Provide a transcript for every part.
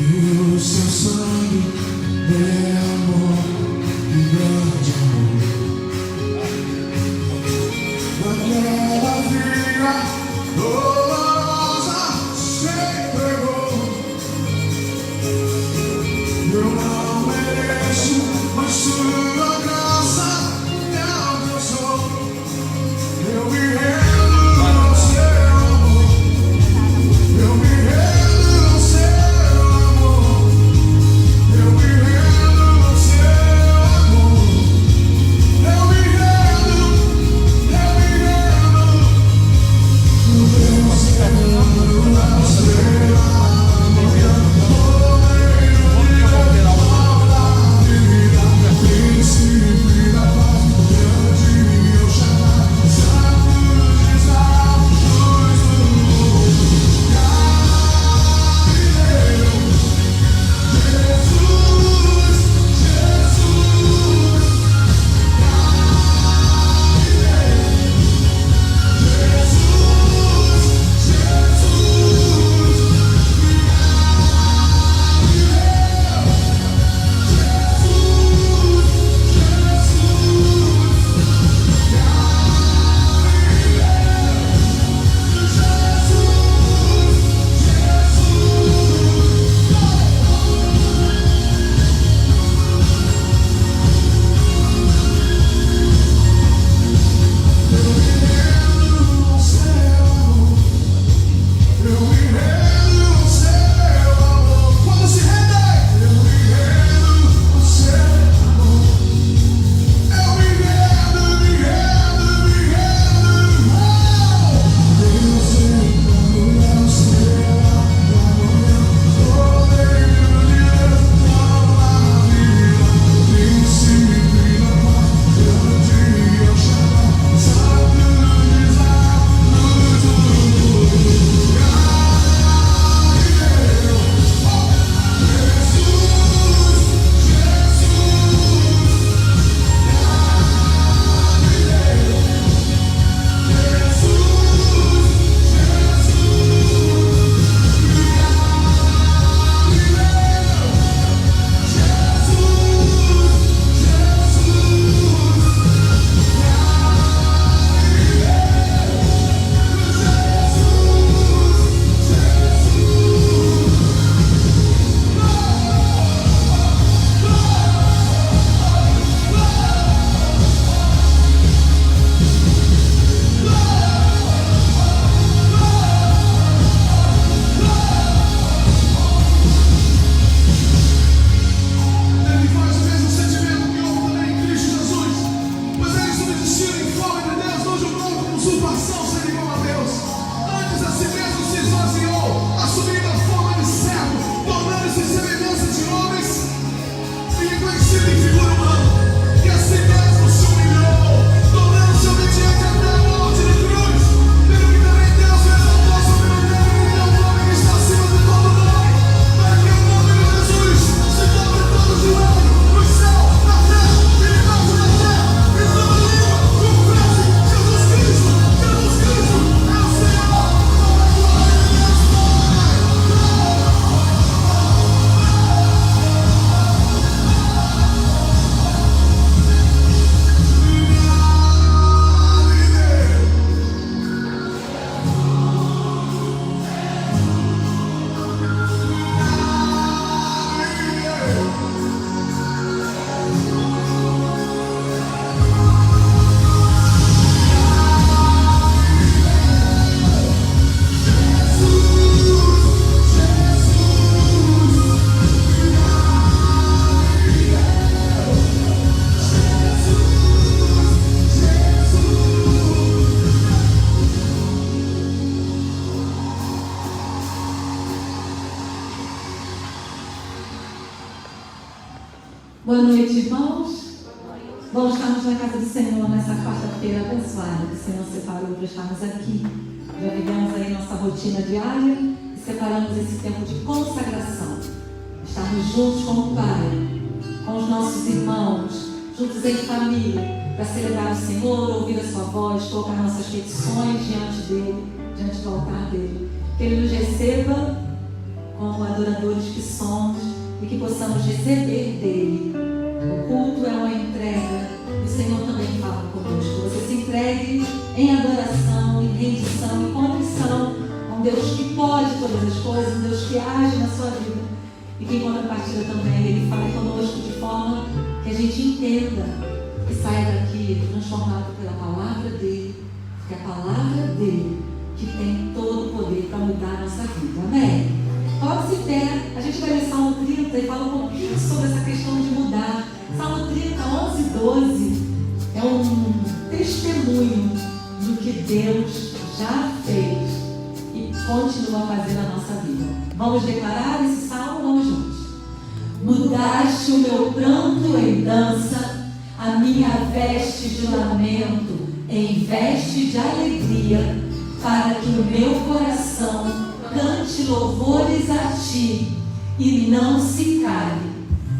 E o seu sangue é amor, que grande amor. Naquela vida dolorosa se entregou. Eu não mereço, mas sua graça me alcançou. Eu me rendo ao seu amor. Eu me rendo ao seu amor. Eu me rendo ao seu amor. Eu me rendo, eu me rendo. O Deus eterno é o seu amor. Boa noite, irmãos. Bom, estamos na casa do Senhor nessa quarta-feira abençoada que o Senhor separou para estarmos aqui. Já vivemos aí nossa rotina diária e separamos esse tempo de consagração. Estarmos juntos com o Pai, com os nossos irmãos, juntos em família, para celebrar o Senhor, ouvir a sua voz, colocar nossas petições diante dele, diante do altar dele. Que ele nos receba com adoradores que somos e que possamos receber dele. O culto é uma entrega e o Senhor também fala conosco. Você se entregue em adoração, em rendição, em contrição a um Deus que pode todas as coisas, um Deus que age na sua vida e que em contrapartida também Ele fale conosco de forma que a gente entenda e saia daqui transformado pela palavra dele, porque é a palavra dele que tem todo o poder para mudar a nossa vida. Amém? Coloque-se em pé. A gente vai ler Salmo 30 e fala um pouquinho sobre essa questão de mudar. Salmo 30, 11 e 12 é um testemunho do que Deus já fez e continua a fazer na nossa vida. Vamos declarar esse salmo? Vamos juntos. Mudaste o meu pranto em dança, a minha veste de lamento em veste de alegria, para que o meu coração cante louvores a ti e não se cale.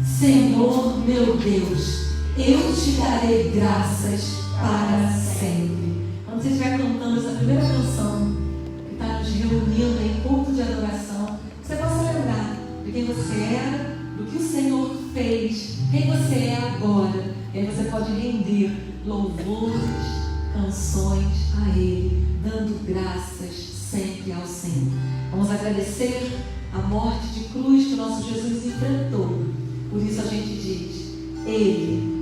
Senhor meu Deus, eu te darei graças para sempre. Quando você estiver cantando essa primeira canção, que está nos reunindo em culto de adoração, você possa lembrar de quem você era, do que o Senhor fez, quem você é agora. E aí você pode render louvores, canções a Ele, dando graças sempre ao Senhor. Vamos agradecer a morte de cruz que o nosso Jesus enfrentou. Por isso a gente diz: Ele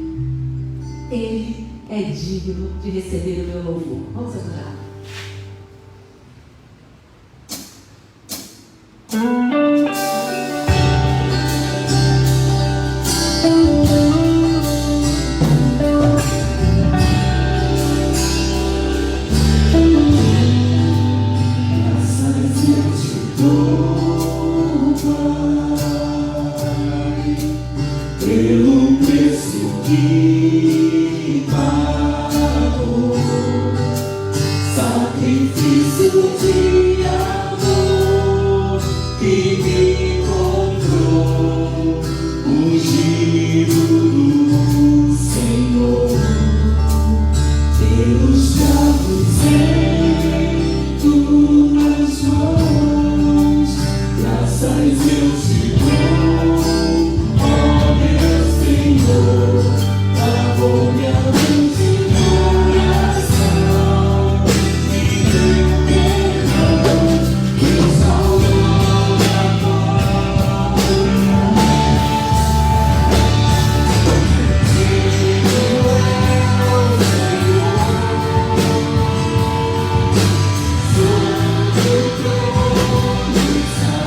é digno de receber o meu louvor. Vamos adorar. Pelo preço que pagou, sacrifício de amor que me comprou, ungido do Senhor, pelos cravos em tuas mãos, graças eu te dou. Lavou minha luz de coração, me deu perdão, me salvou da glória. Digno é o Senhor, sobre o trono está.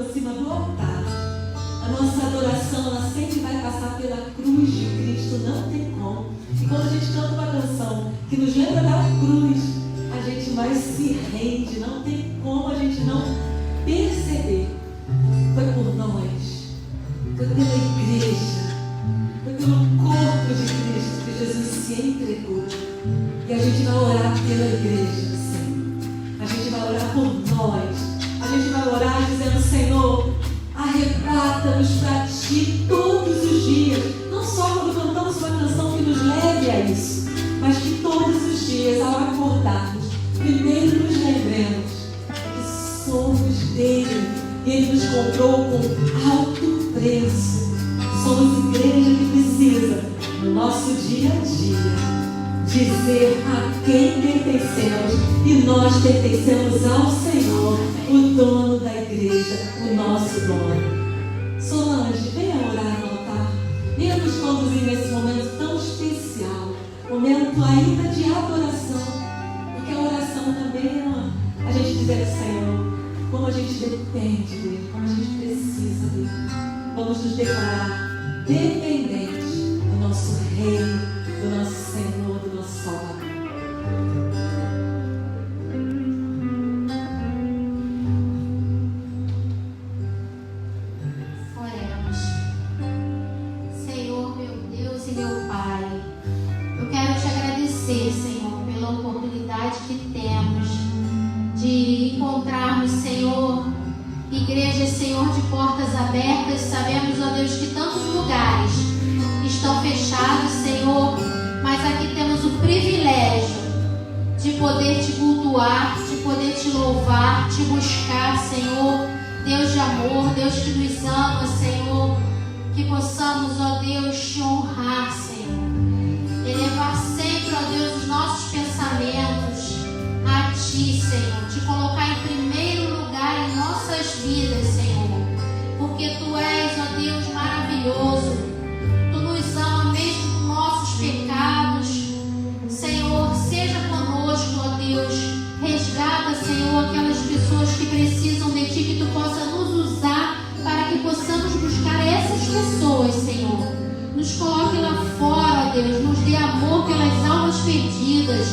aproxima do altar, a nossa adoração, ela sempre vai passar pela cruz de Cristo, não tem como. E quando a gente canta uma canção que nos lembra da cruz, a gente mais se rende, não tem como a gente não perceber. Foi por nós, foi pela igreja, foi pelo corpo de Cristo que Jesus se entregou. E a gente vai orar pela igreja, Senhor. A gente vai orar por nós. A gente vai orar dizendo: Senhor, arrebata-nos para Ti todos os dias. Não só quando cantamos uma canção que nos leve a isso, mas que todos os dias, ao acordarmos, primeiro nos lembremos que somos dele. Ele nos comprou com alto preço. Somos igreja que precisa, no nosso dia a dia, dizer a quem pertencemos. E nós pertencemos ao Senhor, o dono da igreja, o nosso dono. Solange, venha orar no altar. Venha nos conduzir nesse momento tão especial, momento ainda de adoração, porque a oração também é a gente dizer ao Senhor como a gente depende dele, como a gente precisa dele. Vamos nos declarar dependentes do nosso Rei, do nosso Senhor, do nosso Salvador. Oremos. Senhor, meu Deus e meu Pai, eu quero te agradecer, Senhor, pela oportunidade que temos de encontrarmos, Senhor, igreja, Senhor, de portas abertas. Sabemos, ó Deus, que tantos lugares estão fechados, Senhor, mas aqui temos o privilégio de poder te cultuar, de poder te louvar, te buscar, Senhor, Deus de amor, Deus que nos ama, Senhor, que possamos, ó Deus, te honrar, Senhor, elevar sempre, ó Deus, os nossos pensamentos a Ti, Senhor, te colocar em primeiro lugar em nossas vidas, Senhor, porque Tu és, ó Deus, maravilhoso. Tu nos ama mesmo com nossos pecados. Senhor, seja conosco, ó Deus. Resgata, Senhor, aquelas pessoas que precisam de Ti, que Tu possa nos usar para que possamos buscar essas pessoas, Senhor. Nos coloque lá fora, ó Deus. Nos dê amor pelas almas perdidas.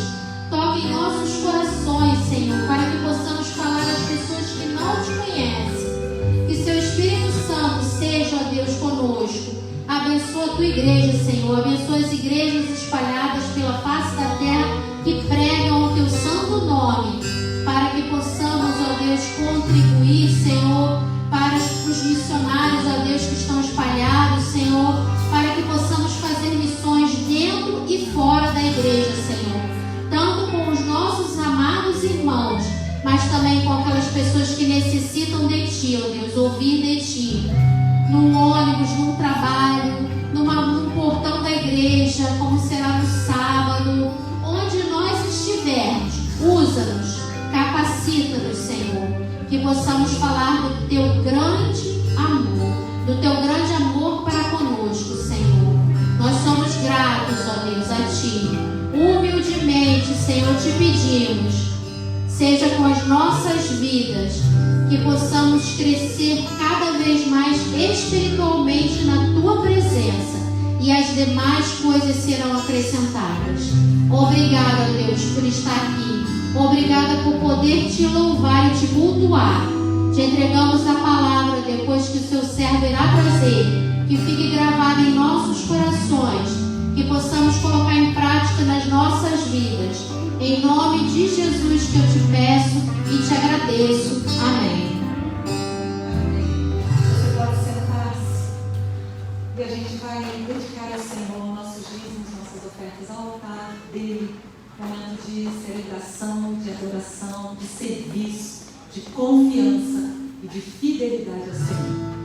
Toque em nossos corações, Senhor, para que possamos falar às pessoas que não Te conhecem. Que Seu Espírito Santo seja, ó Deus, conosco. Abençoa a Tua igreja, Senhor. Abençoa as igrejas espalhadas pela face da terra que pregam o Teu santo nome, para que possamos, ó Deus, contribuir, Senhor, para os missionários, ó Deus, que estão espalhados, Senhor, para que possamos fazer missões dentro e fora da igreja, Senhor, tanto com os nossos amados irmãos, mas também com aquelas pessoas que necessitam de Ti, ó Deus, ouvir de Ti, num ônibus, num trabalho, num portão da igreja, como será no sábado, onde nós estivermos. Usa-nos, capacita-nos, Senhor, que possamos falar do Teu grande amor para conosco, Senhor. Nós somos gratos, ó Deus, a Ti. Humildemente, Senhor, Te pedimos, seja com as nossas vidas, que possamos crescer cada vez mais espiritualmente na Tua presença, e as demais coisas serão acrescentadas. Obrigada, Deus, por estar aqui. Obrigada por poder Te louvar e Te cultuar. Te entregamos a palavra depois que o Seu servo irá trazer, que fique gravada em nossos corações, que possamos colocar em prática nas nossas vidas. Em nome de Jesus que eu Te peço e Te agradeço. Amém. Você pode sentar-se e a gente vai dedicar ao Senhor nossos dízimos, nossas ofertas ao altar dele. Momento de celebração, de adoração, de serviço, de confiança e de fidelidade ao Senhor.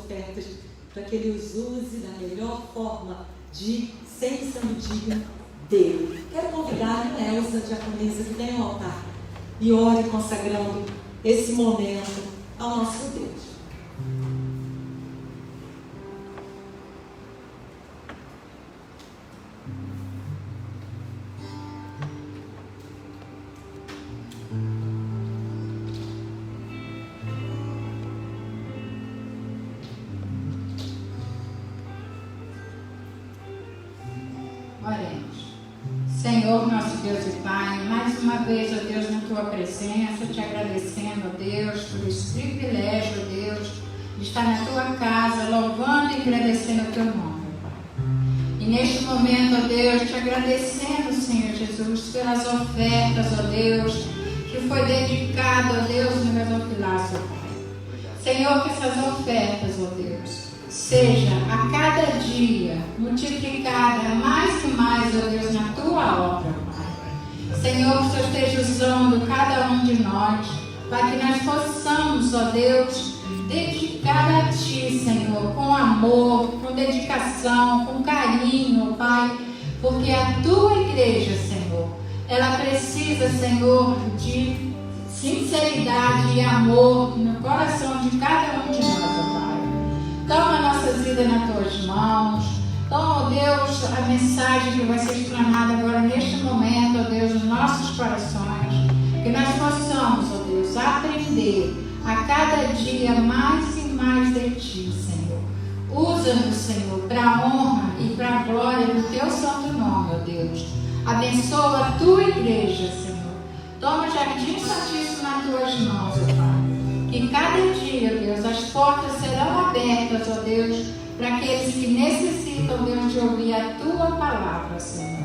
ofertas, para que Ele os use da melhor forma, sempre sendo digno dele. Quero convidar a Elza, diaconisa, que tem um altar, e ore consagrando esse momento ao nosso Deus. Oremos. Senhor, nosso Deus e Pai, mais uma vez, ó Deus, na Tua presença, te agradecendo, ó Deus, por esse privilégio, ó Deus, de estar na Tua casa, louvando e agradecendo o Teu nome, ó Pai. E neste momento, ó Deus, te agradecendo, Senhor Jesus, pelas ofertas, ó Deus, que foi dedicado, ó Deus, no gasofilaço, ó Pai. Senhor, que essas ofertas, ó Deus, seja a cada dia multiplicada mais e mais, ó Deus, na Tua obra, Pai. Senhor, que o Senhor esteja usando cada um de nós, para que nós possamos, ó Deus, dedicar a Ti, Senhor, com amor, com dedicação, com carinho, Pai, porque a Tua igreja, Senhor, ela precisa, Senhor, de sinceridade e amor no coração de cada um de nós, ó Pai. Toma nossas vidas nas Tuas mãos. Toma, ó Deus, a mensagem que vai ser explanada agora neste momento, ó Deus, nos nossos corações. Que nós possamos, ó Deus, aprender a cada dia mais e mais de Ti, Senhor. Usa-nos, Senhor, para a honra e para a glória do Teu santo nome, ó Deus. Abençoa a Tua igreja, Senhor. Toma o jardim santíssimo nas Tuas mãos, ó Pai. Que cada dia, Deus, as portas serão abertas, ó Deus, para aqueles que necessitam, Deus, de ouvir a Tua palavra, Senhor.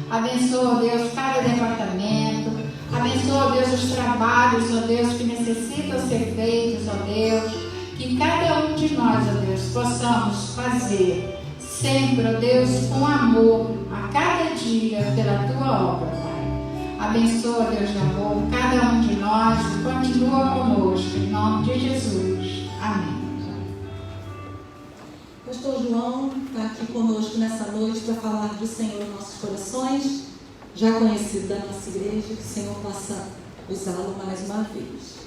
Abençoa, Deus, cada departamento. Abençoa, Deus, os trabalhos, ó Deus, que necessitam ser feitos, ó Deus. Que cada um de nós, ó Deus, possamos fazer sempre, ó Deus, com amor, a cada dia, pela Tua obra, Pai. Abençoa, Deus de amor, cada um de nós e continua conosco, em nome de Jesus. Amém. Pastor João está aqui conosco nessa noite para falar do Senhor em nossos corações, já conhecido da nossa igreja, que o Senhor possa usá-lo mais uma vez.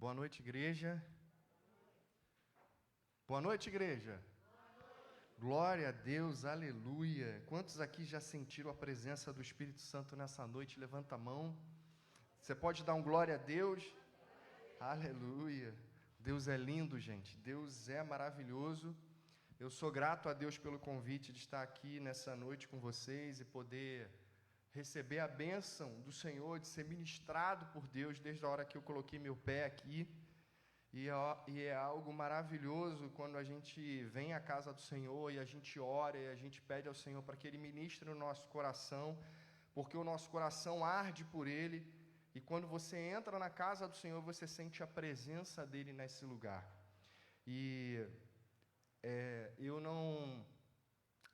Boa noite, igreja. Boa noite, igreja. Glória a Deus, aleluia. Quantos aqui já sentiram a presença do Espírito Santo nessa noite? Levanta a mão. Você pode dar um glória a Deus? Aleluia. Deus é lindo, gente. Deus é maravilhoso. Eu sou grato a Deus pelo convite de estar aqui nessa noite com vocês e poder receber a bênção do Senhor, de ser ministrado por Deus desde a hora que eu coloquei meu pé aqui. E é algo maravilhoso quando a gente vem à casa do Senhor e a gente ora e a gente pede ao Senhor para que Ele ministre no nosso coração, porque o nosso coração arde por Ele. E quando você entra na casa do Senhor, você sente a presença dEle nesse lugar. E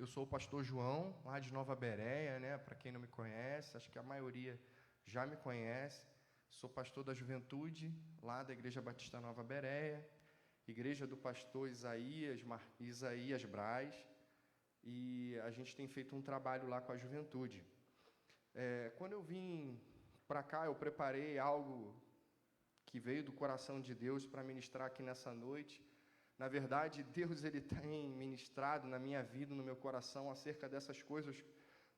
eu sou o pastor João, lá de Nova Bereia, né? Para quem não me conhece, acho que a maioria já me conhece. Sou pastor da juventude, lá da Igreja Batista Nova Bereia, igreja do pastor Isaías Braz, e a gente tem feito um trabalho lá com a juventude. Quando eu vim para cá, eu preparei algo que veio do coração de Deus para ministrar aqui nessa noite. Na verdade, Deus ele tem ministrado na minha vida, no meu coração, acerca dessas coisas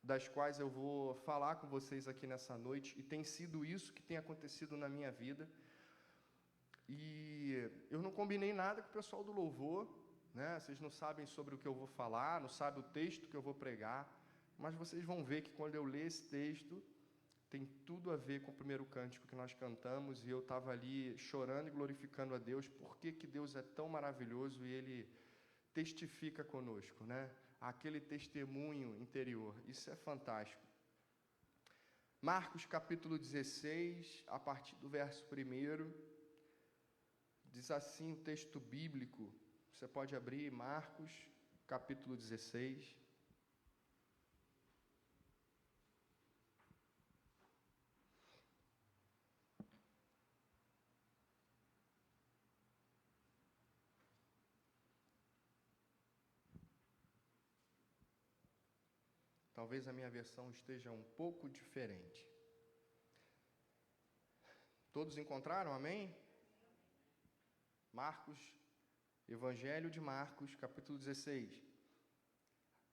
das quais eu vou falar com vocês aqui nessa noite, e tem sido isso que tem acontecido na minha vida. E eu não combinei nada com o pessoal do louvor, né? Vocês não sabem sobre o que eu vou falar, não sabem o texto que eu vou pregar, mas vocês vão ver que quando eu ler esse texto, tem tudo a ver com o primeiro cântico que nós cantamos, e eu estava ali chorando e glorificando a Deus, porque que Deus é tão maravilhoso e Ele testifica conosco, né? Aquele testemunho interior, isso é fantástico. Marcos capítulo 16, a partir do verso 1, diz assim o texto bíblico, você pode abrir Marcos capítulo 16. Talvez a minha versão esteja um pouco diferente. Todos encontraram? Amém? Marcos, Evangelho de Marcos, capítulo 16.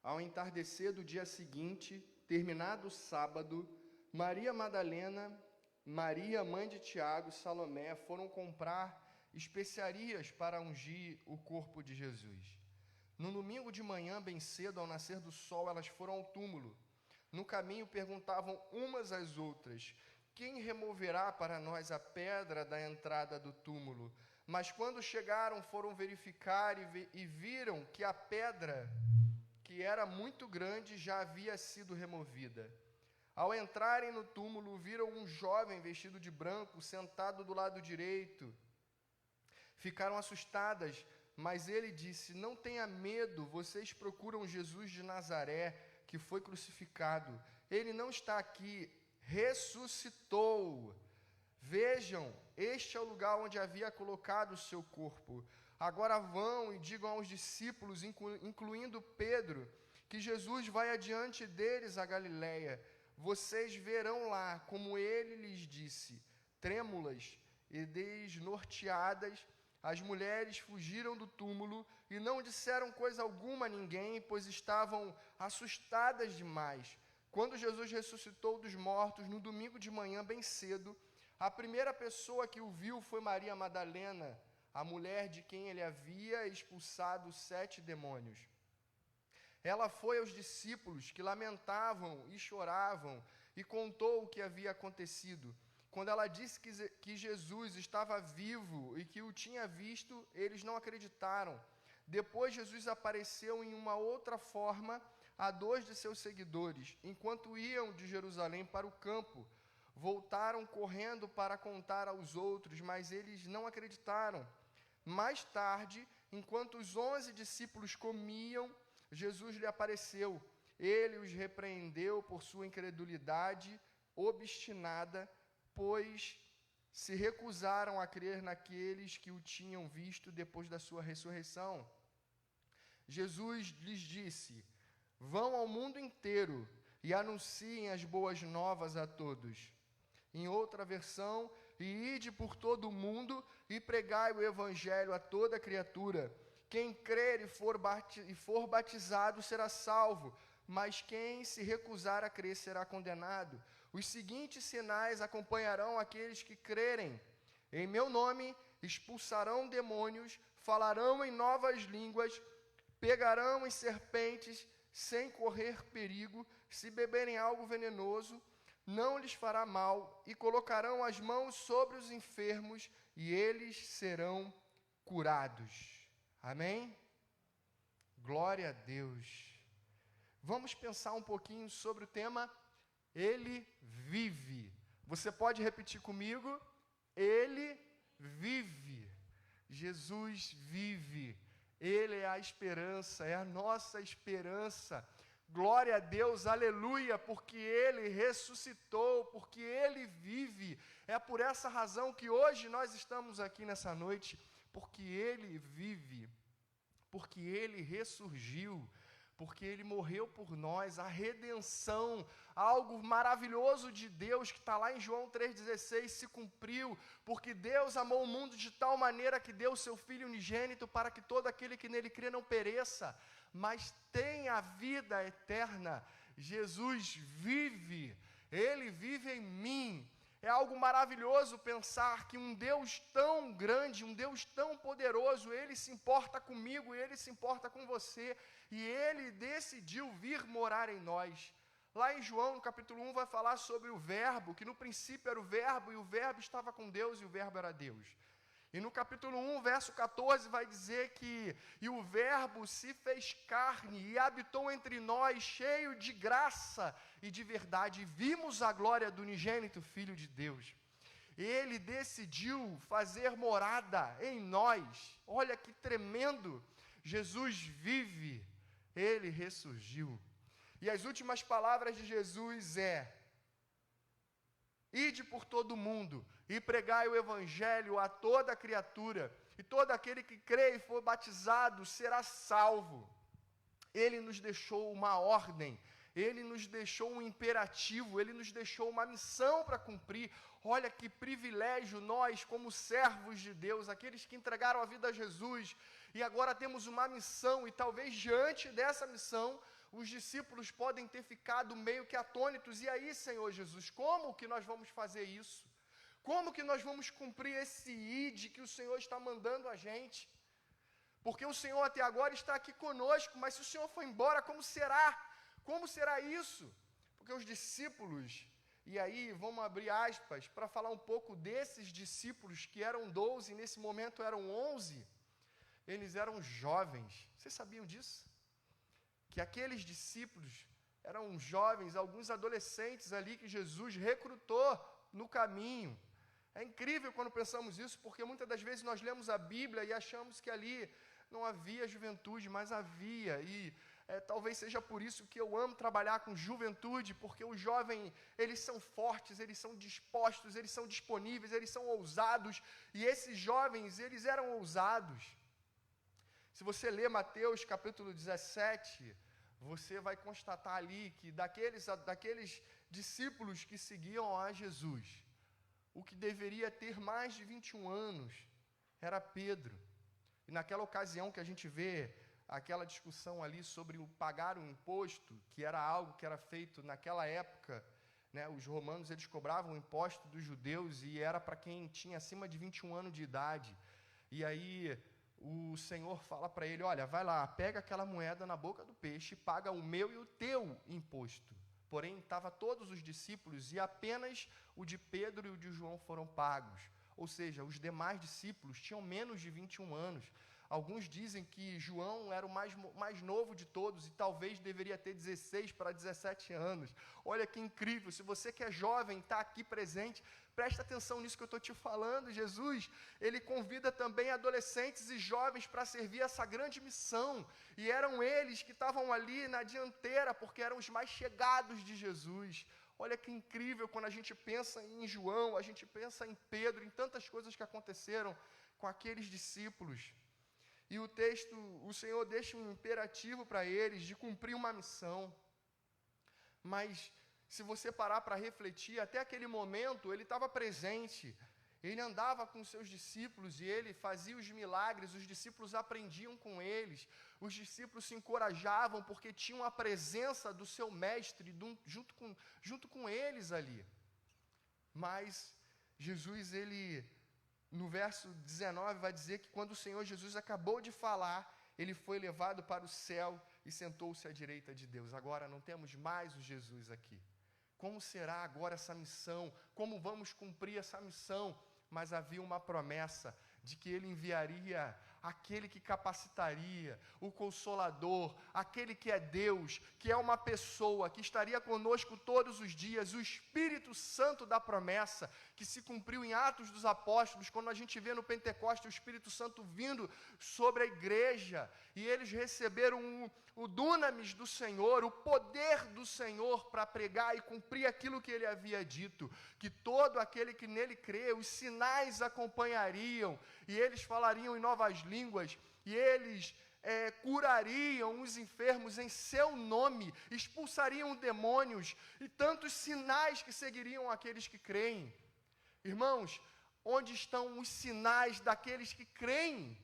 Ao entardecer do dia seguinte, terminado o sábado, Maria Madalena, Maria, mãe de Tiago e Salomé foram comprar especiarias para ungir o corpo de Jesus. No domingo de manhã, bem cedo, ao nascer do sol, elas foram ao túmulo. No caminho, perguntavam umas às outras: quem removerá para nós a pedra da entrada do túmulo? Mas quando chegaram, foram verificar e viram que a pedra, que era muito grande, já havia sido removida. Ao entrarem no túmulo, viram um jovem vestido de branco sentado do lado direito. Ficaram assustadas, mas ele disse: não tenha medo, vocês procuram Jesus de Nazaré, que foi crucificado. Ele não está aqui, ressuscitou. Vejam, este é o lugar onde havia colocado o seu corpo. Agora vão e digam aos discípulos, incluindo Pedro, que Jesus vai adiante deles a Galiléia. Vocês verão lá, como ele lhes disse. Trêmulas e desnorteadas, as mulheres fugiram do túmulo e não disseram coisa alguma a ninguém, pois estavam assustadas demais. Quando Jesus ressuscitou dos mortos, no domingo de manhã, bem cedo, a primeira pessoa que o viu foi Maria Madalena, a mulher de quem ele havia expulsado 7 demônios. Ela foi aos discípulos que lamentavam e choravam e contou o que havia acontecido. Quando ela disse que Jesus estava vivo e que o tinha visto, eles não acreditaram. Depois Jesus apareceu em uma outra forma a 2 de seus seguidores, enquanto iam de Jerusalém para o campo. Voltaram correndo para contar aos outros, mas eles não acreditaram. Mais tarde, enquanto os 11 discípulos comiam, Jesus lhe apareceu. Ele os repreendeu por sua incredulidade obstinada, pois se recusaram a crer naqueles que o tinham visto depois da sua ressurreição. Jesus lhes disse: vão ao mundo inteiro e anunciem as boas novas a todos. Em outra versão, e ide por todo o mundo e pregai o evangelho a toda criatura. Quem crer e for batizado será salvo, mas quem se recusar a crer será condenado. Os seguintes sinais acompanharão aqueles que crerem. Em meu nome expulsarão demônios, falarão em novas línguas, pegarão em serpentes sem correr perigo, se beberem algo venenoso, não lhes fará mal, e colocarão as mãos sobre os enfermos, e eles serão curados. Amém? Glória a Deus. Vamos pensar um pouquinho sobre o tema Ele vive. Você pode repetir comigo? Ele vive. Jesus vive. Ele é a esperança, é a nossa esperança. Glória a Deus, aleluia, porque Ele ressuscitou, porque Ele vive. É por essa razão que hoje nós estamos aqui nessa noite, porque Ele vive, porque Ele ressurgiu, porque Ele morreu por nós, a redenção, algo maravilhoso de Deus, que está lá em João 3,16, se cumpriu, porque Deus amou o mundo de tal maneira que deu o seu Filho unigênito, para que todo aquele que nele crê não pereça, mas têm a vida eterna. Jesus vive, Ele vive em mim. É algo maravilhoso pensar que um Deus tão grande, um Deus tão poderoso, Ele se importa comigo, Ele se importa com você, e Ele decidiu vir morar em nós. Lá em João, no capítulo 1, vai falar sobre o verbo, que no princípio era o verbo, e o verbo estava com Deus, e o verbo era Deus. E no capítulo 1, verso 14, vai dizer que e o verbo se fez carne e habitou entre nós, cheio de graça e de verdade, e vimos a glória do unigênito Filho de Deus. Ele decidiu fazer morada em nós. Olha que tremendo! Jesus vive, Ele ressurgiu. E as últimas palavras de Jesus ide por todo o mundo e pregai o evangelho a toda criatura, e todo aquele que crê e for batizado será salvo. Ele nos deixou uma ordem, Ele nos deixou um imperativo, Ele nos deixou uma missão para cumprir. Olha que privilégio nós, como servos de Deus, aqueles que entregaram a vida a Jesus, e agora temos uma missão, e talvez diante dessa missão, os discípulos podem ter ficado meio que atônitos. E aí, Senhor Jesus, como que nós vamos fazer isso? Como que nós vamos cumprir esse ide que o Senhor está mandando a gente? Porque o Senhor até agora está aqui conosco, mas se o Senhor for embora, como será? Como será isso? Porque os discípulos, e aí vamos abrir aspas, para falar um pouco desses discípulos que eram 12, e nesse momento eram 11, eles eram jovens. Vocês sabiam disso? Que aqueles discípulos eram jovens, alguns adolescentes ali que Jesus recrutou no caminho. É incrível quando pensamos isso, porque muitas das vezes nós lemos a Bíblia e achamos que ali não havia juventude, mas havia, e talvez seja por isso que eu amo trabalhar com juventude, porque o jovem, eles são fortes, eles são dispostos, eles são disponíveis, eles são ousados, e esses jovens, eles eram ousados. Se você ler Mateus capítulo 17, você vai constatar ali que daqueles discípulos que seguiam a Jesus, o que deveria ter mais de 21 anos era Pedro. E naquela ocasião que a gente vê aquela discussão ali sobre o pagar o imposto, que era algo que era feito naquela época, né, os romanos eles cobravam o imposto dos judeus e era para quem tinha acima de 21 anos de idade. E aí o Senhor fala para ele, olha, vai lá, pega aquela moeda na boca do peixe, paga o meu e o teu imposto. Porém, estavam todos os discípulos e apenas o de Pedro e o de João foram pagos. Ou seja, os demais discípulos tinham menos de 21 anos. Alguns dizem que João era o mais novo de todos e talvez deveria ter 16 para 17 anos. Olha que incrível, se você que é jovem, está aqui presente, presta atenção nisso que eu estou te falando. Jesus, Ele convida também adolescentes e jovens para servir essa grande missão. E eram eles que estavam ali na dianteira, porque eram os mais chegados de Jesus. Olha que incrível quando a gente pensa em João, a gente pensa em Pedro, em tantas coisas que aconteceram com aqueles discípulos. E o texto, o Senhor deixa um imperativo para eles de cumprir uma missão. Mas, se você parar para refletir, até aquele momento, ele estava presente. Ele andava com seus discípulos e ele fazia os milagres, os discípulos aprendiam com eles. Os discípulos se encorajavam porque tinham a presença do seu mestre junto com eles ali. Mas, Jesus, ele... no verso 19 vai dizer que quando o Senhor Jesus acabou de falar, ele foi levado para o céu e sentou-se à direita de Deus. Agora não temos mais o Jesus aqui. Como será agora essa missão? Como vamos cumprir essa missão? Mas havia uma promessa de que ele enviaria aquele que capacitaria, o Consolador, aquele que é Deus, que é uma pessoa, que estaria conosco todos os dias, o Espírito Santo da promessa, que se cumpriu em Atos dos Apóstolos, quando a gente vê no Pentecostes o Espírito Santo vindo sobre a igreja, e eles receberam o dunamis do Senhor, o poder do Senhor para pregar e cumprir aquilo que ele havia dito, que todo aquele que nele crê, os sinais acompanhariam, e eles falariam em novas línguas, e eles curariam os enfermos em seu nome, expulsariam demônios, e tantos sinais que seguiriam aqueles que creem. Irmãos, onde estão os sinais daqueles que creem?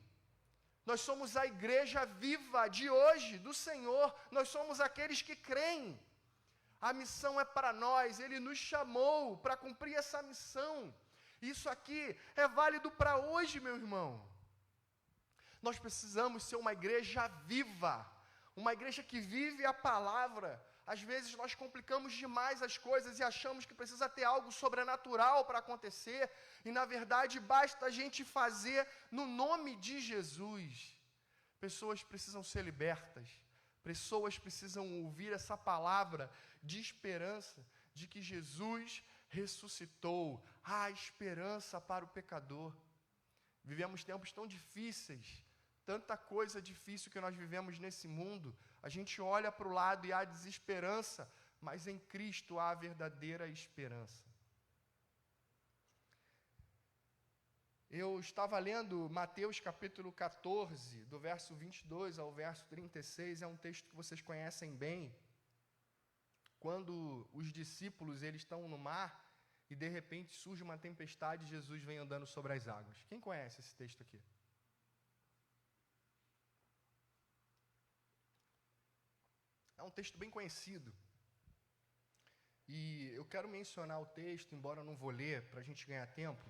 Nós somos a igreja viva de hoje, do Senhor. Nós somos aqueles que creem. A missão é para nós, Ele nos chamou para cumprir essa missão. Isso aqui é válido para hoje, meu irmão. Nós precisamos ser uma igreja viva, uma igreja que vive a palavra. Às vezes nós complicamos demais as coisas e achamos que precisa ter algo sobrenatural para acontecer, e na verdade basta a gente fazer no nome de Jesus. Pessoas precisam ser libertas, pessoas precisam ouvir essa palavra de esperança, de que Jesus ressuscitou, há esperança para o pecador. Vivemos tempos tão difíceis, tanta coisa difícil que nós vivemos nesse mundo. A gente olha para o lado e há desesperança, mas em Cristo há a verdadeira esperança. Eu estava lendo Mateus capítulo 14, do verso 22 ao verso 36, é um texto que vocês conhecem bem. Quando os discípulos eles estão no mar e de repente surge uma tempestade e Jesus vem andando sobre as águas. Quem conhece esse texto aqui? É um texto bem conhecido. E eu quero mencionar o texto, embora eu não vou ler, para a gente ganhar tempo.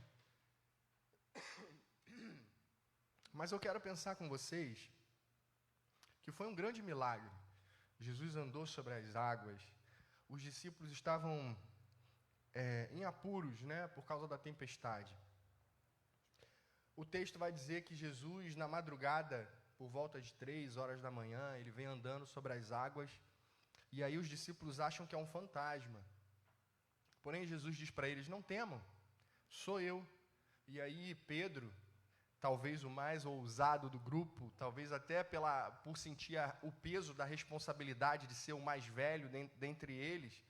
Mas eu quero pensar com vocês que foi um grande milagre. Jesus andou sobre as águas. Os discípulos estavam em apuros, né, por causa da tempestade. O texto vai dizer que Jesus, na madrugada, por volta de 3 horas da manhã, ele vem andando sobre as águas, e aí os discípulos acham que é um fantasma. Porém, Jesus diz para eles, não temam, sou eu. E aí Pedro, talvez o mais ousado do grupo, talvez até por sentir o peso da responsabilidade de ser o mais velho dentre eles,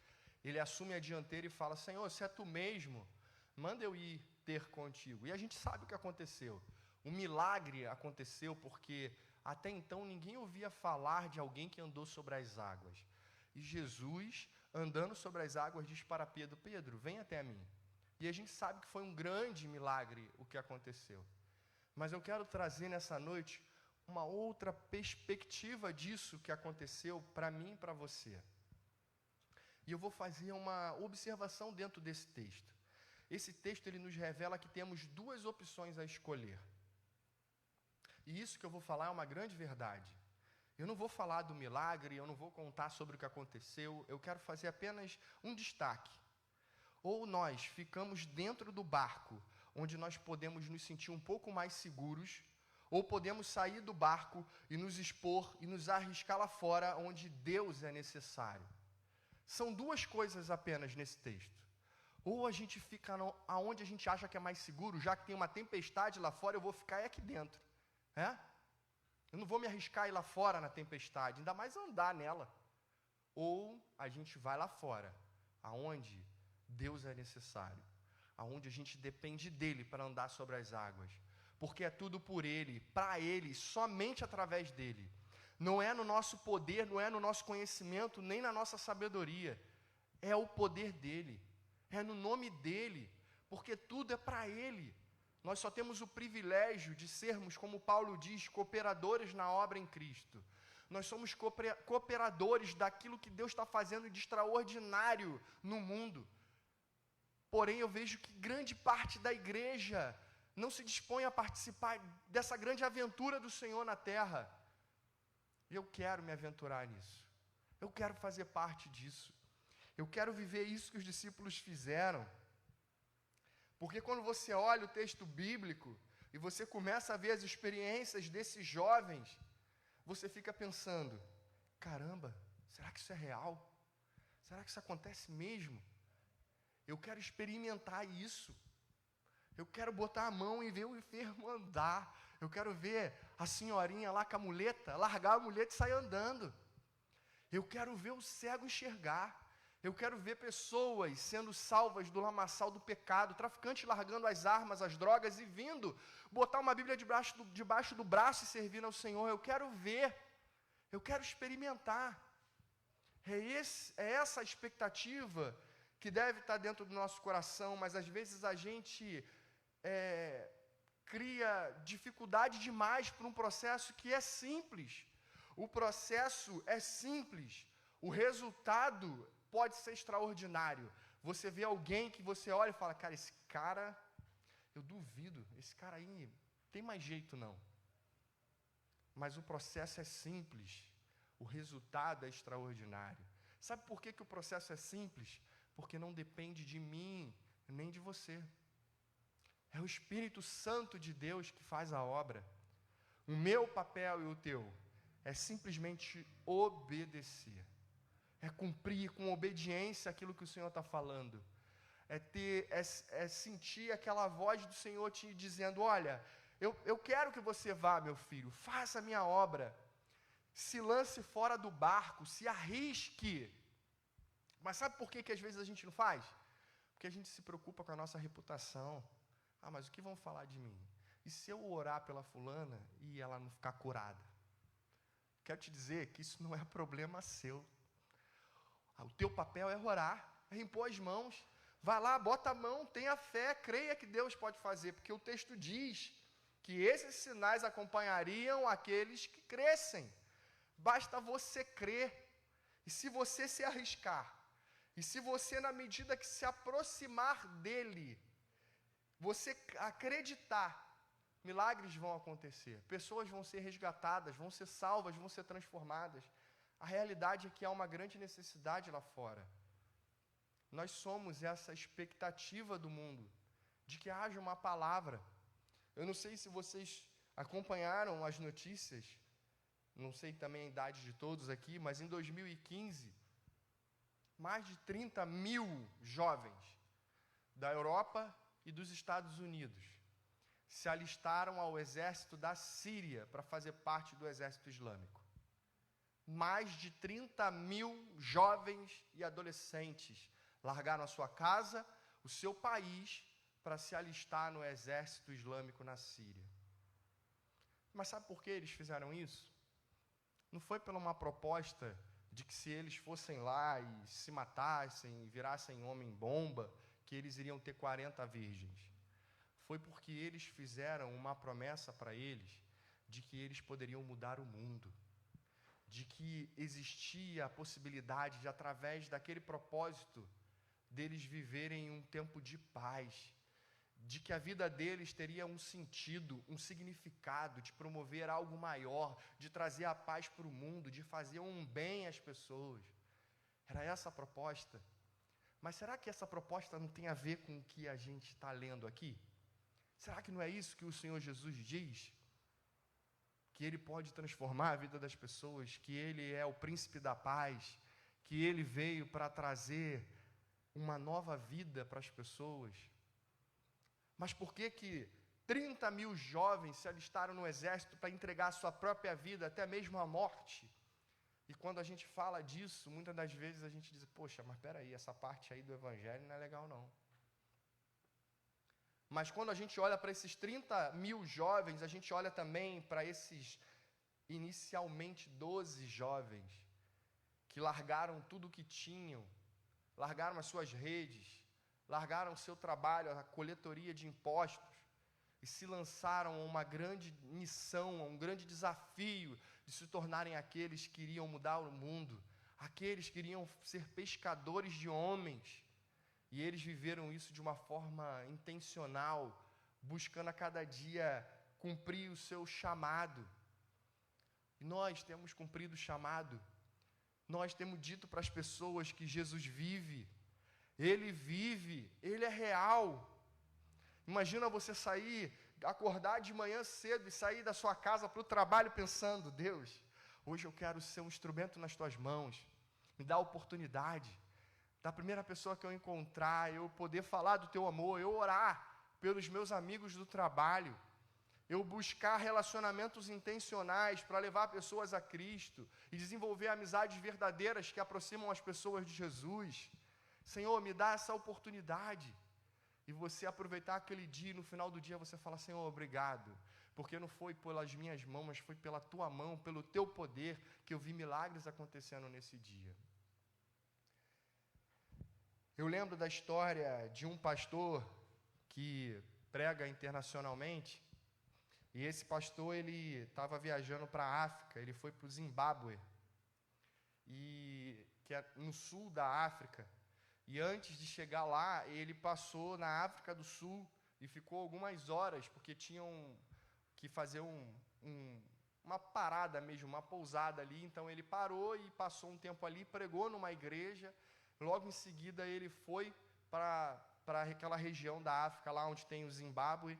ele assume a dianteira e fala, Senhor, se é tu mesmo, manda eu ir ter contigo. E a gente sabe o que aconteceu. Um milagre aconteceu porque até então ninguém ouvia falar de alguém que andou sobre as águas. E Jesus, andando sobre as águas, diz para Pedro, Pedro, vem até mim. E a gente sabe que foi um grande milagre o que aconteceu. Mas eu quero trazer nessa noite uma outra perspectiva disso que aconteceu para mim e para você. E eu vou fazer uma observação dentro desse texto. Esse texto ele nos revela que temos 2 opções a escolher. E isso que eu vou falar é uma grande verdade. Eu não vou falar do milagre, eu não vou contar sobre o que aconteceu, eu quero fazer apenas um destaque. Ou nós ficamos dentro do barco, onde nós podemos nos sentir um pouco mais seguros, ou podemos sair do barco e nos expor e nos arriscar lá fora, onde Deus é necessário. São 2 coisas apenas nesse texto. Ou a gente fica aonde a gente acha que é mais seguro, já que tem uma tempestade lá fora, eu vou ficar aqui dentro. Eu não vou me arriscar a ir lá fora na tempestade, ainda mais andar nela. Ou a gente vai lá fora, aonde Deus é necessário, aonde a gente depende dEle para andar sobre as águas, porque é tudo por Ele, para Ele, somente através dEle. Não é no nosso poder, não é no nosso conhecimento, nem na nossa sabedoria, é o poder dEle, é no nome dEle, porque tudo é para Ele. Nós só temos o privilégio de sermos, como Paulo diz, cooperadores na obra em Cristo. Nós somos cooperadores daquilo que Deus está fazendo de extraordinário no mundo. Porém, eu vejo que grande parte da igreja não se dispõe a participar dessa grande aventura do Senhor na terra. E eu quero me aventurar nisso. Eu quero fazer parte disso. Eu quero viver isso que os discípulos fizeram. Porque quando você olha o texto bíblico e você começa a ver as experiências desses jovens, você fica pensando, caramba, será que isso é real? Será que isso acontece mesmo? Eu quero experimentar isso. Eu quero botar a mão e ver o enfermo andar. Eu quero ver a senhorinha lá com a muleta, largar a muleta e sair andando. Eu quero ver o cego enxergar. Eu quero ver pessoas sendo salvas do lamaçal do pecado, traficantes largando as armas, as drogas e vindo botar uma Bíblia debaixo do braço e servir ao Senhor. Eu quero ver, eu quero experimentar. É essa a expectativa que deve estar dentro do nosso coração, mas às vezes a gente cria dificuldade demais para um processo que é simples. O processo é simples, o resultado pode ser extraordinário. Você vê alguém que você olha e fala, cara, esse cara, eu duvido, esse cara aí tem mais jeito não. Mas o processo é simples, o resultado é extraordinário. Sabe por que o processo é simples? Porque não depende de mim, nem de você. É o Espírito Santo de Deus que faz a obra. O meu papel e o teu é simplesmente obedecer. É cumprir com obediência aquilo que o Senhor está falando. É sentir aquela voz do Senhor te dizendo, olha, eu quero que você vá, meu filho, faça a minha obra. Se lance fora do barco, se arrisque. Mas sabe por que às vezes a gente não faz? Porque a gente se preocupa com a nossa reputação. Ah, mas o que vão falar de mim? E se eu orar pela fulana e ela não ficar curada? Quero te dizer que isso não é problema seu. O teu papel é orar, é impor as mãos. Vai lá, bota a mão, tenha fé, creia que Deus pode fazer. Porque o texto diz que esses sinais acompanhariam aqueles que crescem. Basta você crer. E se você se arriscar, e se você, na medida que se aproximar dele, você acreditar, milagres vão acontecer, pessoas vão ser resgatadas, vão ser salvas, vão ser transformadas. A realidade é que há uma grande necessidade lá fora. Nós somos essa expectativa do mundo, de que haja uma palavra. Eu não sei se vocês acompanharam as notícias, não sei também a idade de todos aqui, mas em 2015, mais de 30 mil jovens da Europa e dos Estados Unidos se alistaram ao exército da Síria para fazer parte do exército islâmico. Mais de 30 mil jovens e adolescentes largaram a sua casa, o seu país, para se alistar no exército islâmico na Síria. Mas sabe por que eles fizeram isso? Não foi por uma proposta de que se eles fossem lá e se matassem e virassem homem-bomba, que eles iriam ter 40 virgens. Foi porque eles fizeram uma promessa para eles de que eles poderiam mudar o mundo, de que existia a possibilidade de, através daquele propósito, deles viverem um tempo de paz, de que a vida deles teria um sentido, um significado, de promover algo maior, de trazer a paz para o mundo, de fazer um bem às pessoas. Era essa a proposta. Mas será que essa proposta não tem a ver com o que a gente está lendo aqui? Será que não é isso que o Senhor Jesus diz? Que Ele pode transformar a vida das pessoas, que Ele é o príncipe da paz, que Ele veio para trazer uma nova vida para as pessoas. Mas por que 30 mil jovens se alistaram no exército para entregar a sua própria vida, até mesmo a morte? E quando a gente fala disso, muitas das vezes a gente diz, poxa, mas espera aí, essa parte aí do evangelho não é legal não. Mas quando a gente olha para esses 30 mil jovens, a gente olha também para esses inicialmente 12 jovens que largaram tudo o que tinham, largaram as suas redes, largaram o seu trabalho, a coletoria de impostos, e se lançaram a uma grande missão, a um grande desafio de se tornarem aqueles que iriam mudar o mundo, aqueles que iriam ser pescadores de homens. E eles viveram isso de uma forma intencional, buscando a cada dia cumprir o seu chamado. E nós temos cumprido o chamado. Nós temos dito para as pessoas que Jesus vive, Ele é real. Imagina você sair, acordar de manhã cedo e sair da sua casa para o trabalho pensando, Deus, hoje eu quero ser um instrumento nas tuas mãos, me dá a oportunidade, da primeira pessoa que eu encontrar, eu poder falar do teu amor, eu orar pelos meus amigos do trabalho, eu buscar relacionamentos intencionais para levar pessoas a Cristo e desenvolver amizades verdadeiras que aproximam as pessoas de Jesus. Senhor, me dá essa oportunidade. E você aproveitar aquele dia e no final do dia você fala, Senhor, obrigado, porque não foi pelas minhas mãos, mas foi pela tua mão, pelo teu poder, que eu vi milagres acontecendo nesse dia. Eu lembro da história de um pastor que prega internacionalmente, E esse pastor, ele estava viajando para a África, ele foi para o Zimbábue, que é no sul da África. E antes de chegar lá, ele passou na África do Sul e ficou algumas horas, porque tinham que fazer uma parada mesmo, uma pousada ali. Então ele parou e passou um tempo ali, pregou numa igreja. Logo em seguida ele foi para aquela região da África, lá onde tem o Zimbábue.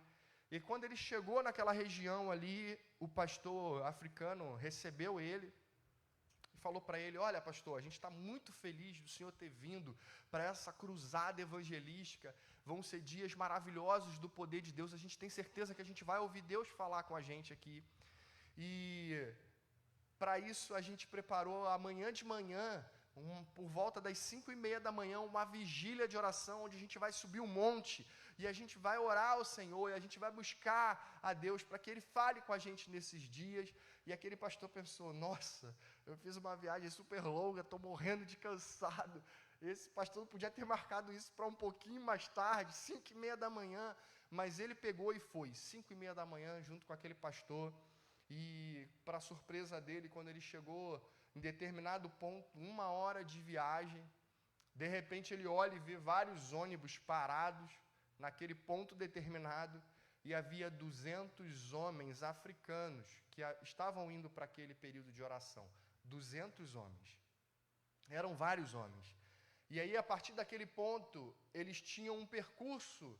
E quando ele chegou naquela região ali, o pastor africano recebeu ele e falou para ele: olha, pastor, a gente está muito feliz do senhor ter vindo para essa cruzada evangelística. Vão ser dias maravilhosos do poder de Deus. A gente tem certeza que a gente vai ouvir Deus falar com a gente aqui. E para isso a gente preparou amanhã de manhã, por volta das 5:30 da manhã, uma vigília de oração, onde a gente vai subir um monte, e a gente vai orar ao Senhor, e a gente vai buscar a Deus, para que Ele fale com a gente nesses dias. E aquele pastor pensou: nossa, eu fiz uma viagem super longa, estou morrendo de cansado, esse pastor podia ter marcado isso para um pouquinho mais tarde, 5:30 da manhã, mas ele pegou e foi, 5:30 da manhã, junto com aquele pastor. E para surpresa dele, quando ele chegou em determinado ponto, 1 hora de viagem, de repente ele olha e vê vários ônibus parados naquele ponto determinado, e havia 200 homens africanos que estavam indo para aquele período de oração. 200 homens. Eram vários homens. E aí, a partir daquele ponto, eles tinham um percurso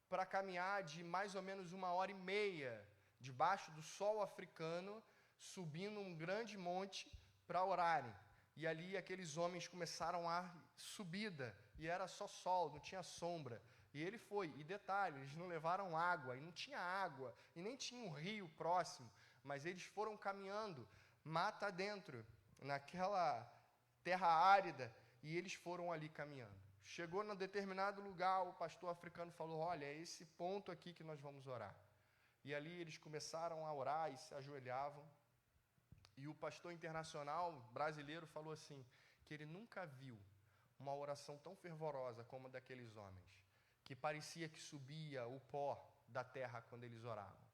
para caminhar de mais ou menos 1h30, debaixo do sol africano, subindo um grande monte para orarem. E ali aqueles homens começaram a subida, e era só sol, não tinha sombra. E ele foi, e detalhe, eles não levaram água, e não tinha água, e nem tinha um rio próximo, mas eles foram caminhando, mata dentro, naquela terra árida, e eles foram ali caminhando. Chegou num determinado lugar, o pastor africano falou: olha, é esse ponto aqui que nós vamos orar. E ali eles começaram a orar e se ajoelhavam. E o pastor internacional brasileiro falou assim, que ele nunca viu uma oração tão fervorosa como a daqueles homens, que parecia que subia o pó da terra quando eles oravam.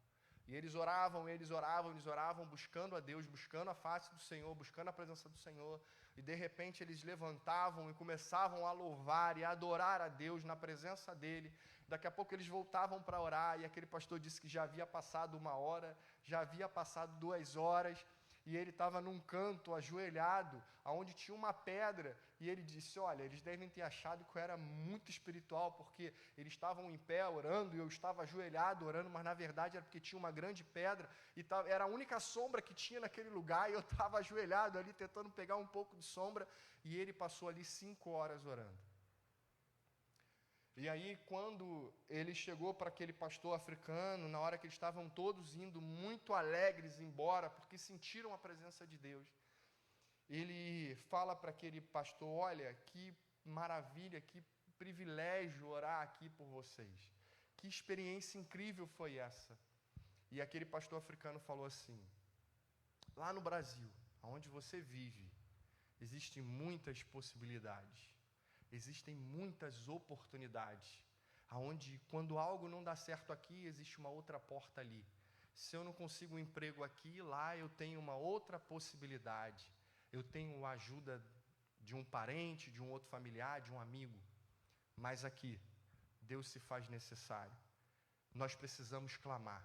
E eles oravam, buscando a Deus, buscando a face do Senhor, buscando a presença do Senhor. E de repente eles levantavam e começavam a louvar e a adorar a Deus na presença dEle. Daqui a pouco eles voltavam para orar, e aquele pastor disse que já havia passado 1 hora, já havia passado 2 horas, e ele estava num canto, ajoelhado, onde tinha uma pedra, e ele disse: olha, eles devem ter achado que eu era muito espiritual, porque eles estavam em pé orando, e eu estava ajoelhado orando, mas na verdade era porque tinha uma grande pedra, e era a única sombra que tinha naquele lugar, e eu estava ajoelhado ali, tentando pegar um pouco de sombra, e ele passou ali 5 horas orando. E aí, quando ele chegou para aquele pastor africano, na hora que eles estavam todos indo muito alegres embora, porque sentiram a presença de Deus, ele fala para aquele pastor: olha, que maravilha, que privilégio orar aqui por vocês. Que experiência incrível foi essa. E aquele pastor africano falou assim: lá no Brasil, onde você vive, existem muitas possibilidades. Existem muitas oportunidades, onde quando algo não dá certo aqui, existe uma outra porta ali. Se eu não consigo um emprego aqui, lá eu tenho uma outra possibilidade. Eu tenho a ajuda de um parente, de um outro familiar, de um amigo. Mas aqui, Deus se faz necessário. Nós precisamos clamar.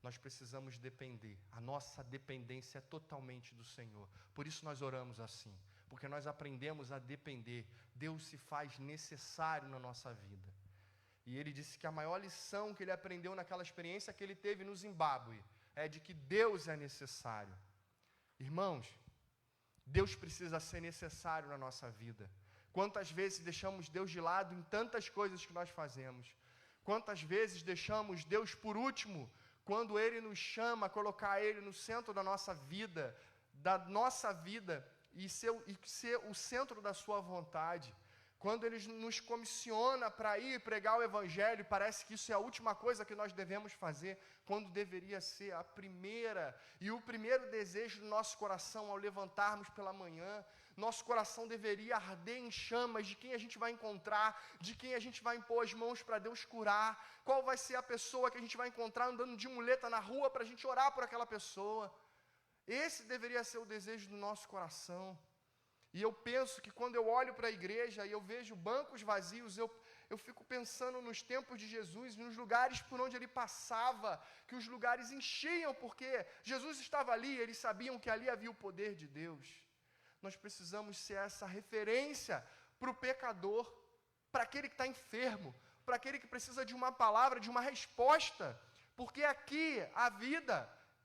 Nós precisamos depender. A nossa dependência é totalmente do Senhor. Por isso nós oramos assim. Porque nós aprendemos a depender. Deus se faz necessário na nossa vida. E ele disse que a maior lição que ele aprendeu naquela experiência que ele teve no Zimbábue é de que Deus é necessário. Irmãos, Deus precisa ser necessário na nossa vida. Quantas vezes deixamos Deus de lado em tantas coisas que nós fazemos? Quantas vezes deixamos Deus por último, quando Ele nos chama a colocar Ele no centro da nossa vida, e ser o centro da sua vontade. Quando Ele nos comissiona para ir pregar o Evangelho, parece que isso é a última coisa que nós devemos fazer, quando deveria ser a primeira, e o primeiro desejo do nosso coração ao levantarmos pela manhã, Nosso coração deveria arder em chamas de quem a gente vai encontrar, de quem a gente vai impor as mãos para Deus curar, qual vai ser a pessoa que a gente vai encontrar andando de muleta na rua para a gente orar por aquela pessoa. Esse deveria ser o desejo do nosso coração. E eu penso que quando eu olho para a igreja e eu vejo bancos vazios, eu fico pensando nos tempos de Jesus, nos lugares por onde ele passava, que os lugares enchiam, porque Jesus estava ali, eles sabiam que ali havia o poder de Deus. Nós precisamos ser essa referência para o pecador, para aquele que está enfermo, para aquele que precisa de uma palavra, de uma resposta, porque aqui a vida,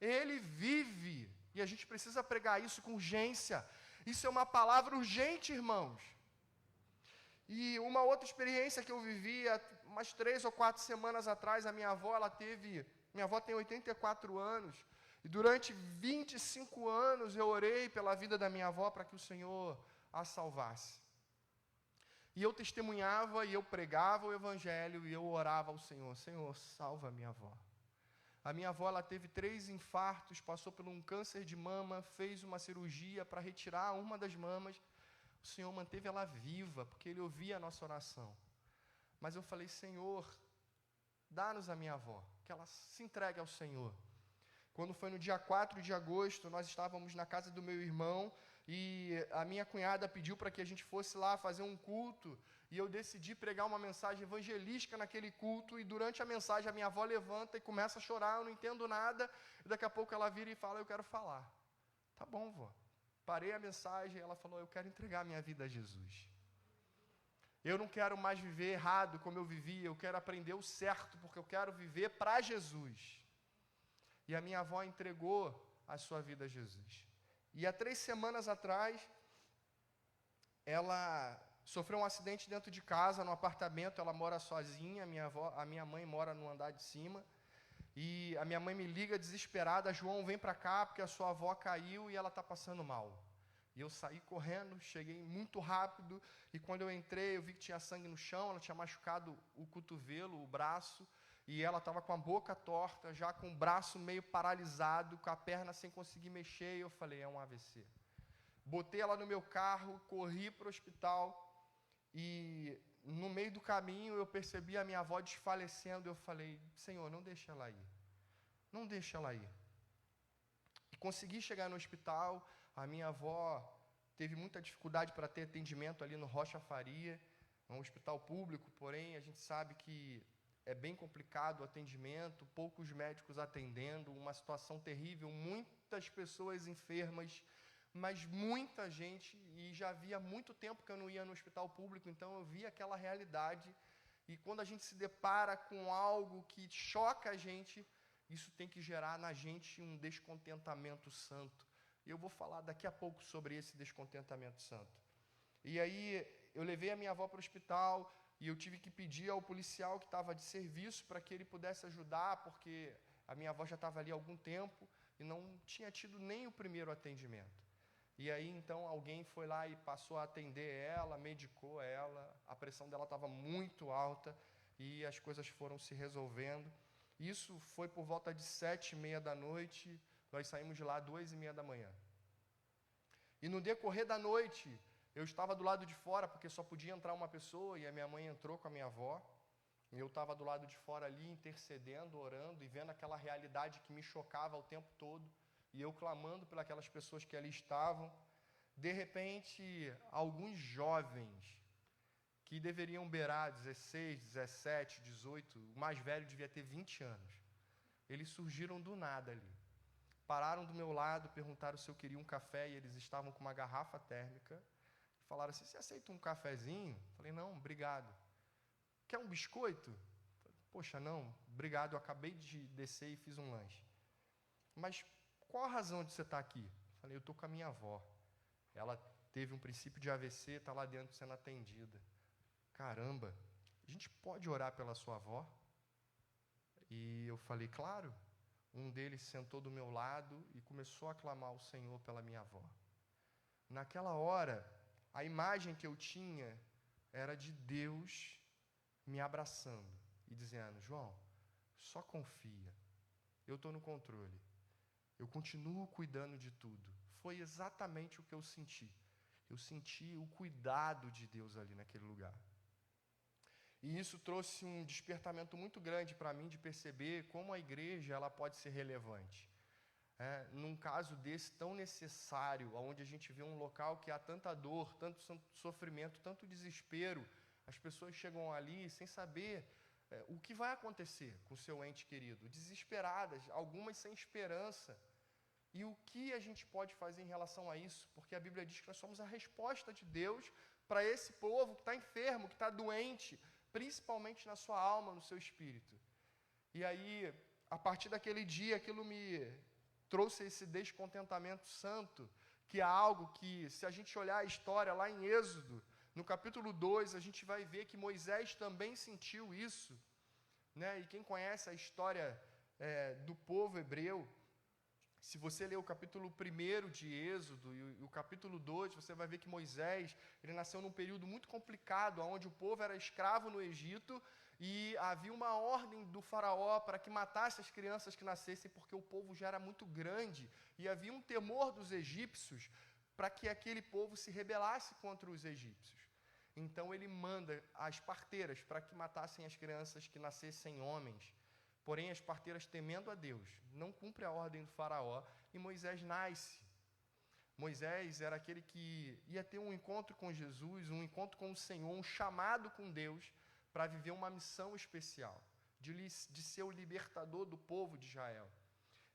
ele vive, e a gente precisa pregar isso com urgência. Isso é uma palavra urgente, irmãos. E uma outra experiência que eu vivi há umas 3 ou 4 semanas atrás, minha avó tem 84 anos, e durante 25 anos eu orei pela vida da minha avó para que o Senhor a salvasse. E eu testemunhava, e eu pregava o Evangelho, e eu orava ao Senhor: Senhor, salva a minha avó. A minha avó, ela teve 3 infartos, passou por um câncer de mama, fez uma cirurgia para retirar uma das mamas. O Senhor manteve ela viva, porque Ele ouvia a nossa oração. Mas eu falei: Senhor, dá-nos a minha avó, que ela se entregue ao Senhor. Quando foi no dia 4 de agosto, nós estávamos na casa do meu irmão, e a minha cunhada pediu para que a gente fosse lá fazer um culto, e eu decidi pregar uma mensagem evangelística naquele culto, e durante a mensagem a minha avó levanta e começa a chorar: eu não entendo nada, e daqui a pouco ela vira e fala: eu quero falar. Tá bom, vó. Parei a mensagem, ela falou: eu quero entregar minha vida a Jesus. Eu não quero mais viver errado como eu vivia, eu quero aprender o certo, porque eu quero viver para Jesus. E a minha avó entregou a sua vida a Jesus. E há 3 semanas atrás, ela sofreu um acidente dentro de casa, no apartamento. Ela mora sozinha, a minha mãe mora no andar de cima. E a minha mãe me liga desesperada: João, vem para cá, porque a sua avó caiu e ela está passando mal. E eu saí correndo, cheguei muito rápido, e quando eu entrei, eu vi que tinha sangue no chão, ela tinha machucado o cotovelo, o braço, e ela estava com a boca torta, já com o braço meio paralisado, com a perna sem conseguir mexer, e eu falei: é um AVC. Botei ela no meu carro, corri para o hospital, e no meio do caminho eu percebi a minha avó desfalecendo. Eu falei: Senhor, não deixa ela ir, não deixa ela ir. E consegui chegar no hospital. A minha avó teve muita dificuldade para ter atendimento ali no Rocha Faria, é um hospital público, porém a gente sabe que é bem complicado o atendimento, poucos médicos atendendo, uma situação terrível, muitas pessoas enfermas, mas muita gente, e já havia muito tempo que eu não ia no hospital público, então eu via aquela realidade, e quando a gente se depara com algo que choca a gente, isso tem que gerar na gente um descontentamento santo. E eu vou falar daqui a pouco sobre esse descontentamento santo. E aí eu levei a minha avó para o hospital, e eu tive que pedir ao policial que estava de serviço para que ele pudesse ajudar, porque a minha avó já estava ali há algum tempo e não tinha tido nem o primeiro atendimento. E aí, então, alguém foi lá e passou a atender ela, medicou ela, a pressão dela estava muito alta e as coisas foram se resolvendo. Isso foi por volta de 7h30 da noite, nós saímos de lá às 2h30 da manhã. E no decorrer da noite, eu estava do lado de fora, porque só podia entrar uma pessoa, e a minha mãe entrou com a minha avó. E eu estava do lado de fora ali, intercedendo, orando, e vendo aquela realidade que me chocava o tempo todo, e eu clamando por aquelas pessoas que ali estavam. De repente, alguns jovens, que deveriam beirar 16, 17, 18, o mais velho devia ter 20 anos, eles surgiram do nada ali. Pararam do meu lado, perguntaram se eu queria um café, e eles estavam com uma garrafa térmica. Falaram assim: você aceita um cafezinho? Falei: não, obrigado. Quer um biscoito? Poxa, não, obrigado, eu acabei de descer e fiz um lanche. Mas qual a razão de você estar aqui? Falei: eu estou com a minha avó. Ela teve um princípio de AVC, está lá dentro sendo atendida. Caramba, a gente pode orar pela sua avó? E eu falei: claro. Um deles sentou do meu lado e começou a clamar ao Senhor pela minha avó. Naquela hora, a imagem que eu tinha era de Deus me abraçando e dizendo: João, só confia, eu estou no controle, eu continuo cuidando de tudo. Foi exatamente o que eu senti. Eu senti o cuidado de Deus ali naquele lugar. E isso trouxe um despertamento muito grande para mim de perceber como a igreja ela pode ser relevante. Num caso desse tão necessário, onde a gente vê um local que há tanta dor, tanto sofrimento, tanto desespero, as pessoas chegam ali sem saber o que vai acontecer com o seu ente querido, desesperadas, algumas sem esperança. E o que a gente pode fazer em relação a isso? Porque a Bíblia diz que nós somos a resposta de Deus para esse povo que está enfermo, que está doente, principalmente na sua alma, no seu espírito. E aí, a partir daquele dia, aquilo me trouxe esse descontentamento santo, que é algo que, se a gente olhar a história lá em Êxodo, no capítulo 2, a gente vai ver que Moisés também sentiu isso, né? E quem conhece a história do povo hebreu, se você ler o capítulo 1 de Êxodo e o capítulo 2, você vai ver que Moisés, ele nasceu num período muito complicado, onde o povo era escravo no Egito e havia uma ordem do faraó para que matasse as crianças que nascessem, porque o povo já era muito grande e havia um temor dos egípcios para que aquele povo se rebelasse contra os egípcios. Então ele manda as parteiras para que matassem as crianças que nascessem homens. Porém, as parteiras, temendo a Deus, não cumprem a ordem do faraó e Moisés nasce. Moisés era aquele que ia ter um encontro com Jesus, um encontro com o Senhor, um chamado com Deus para viver uma missão especial, de ser o libertador do povo de Israel.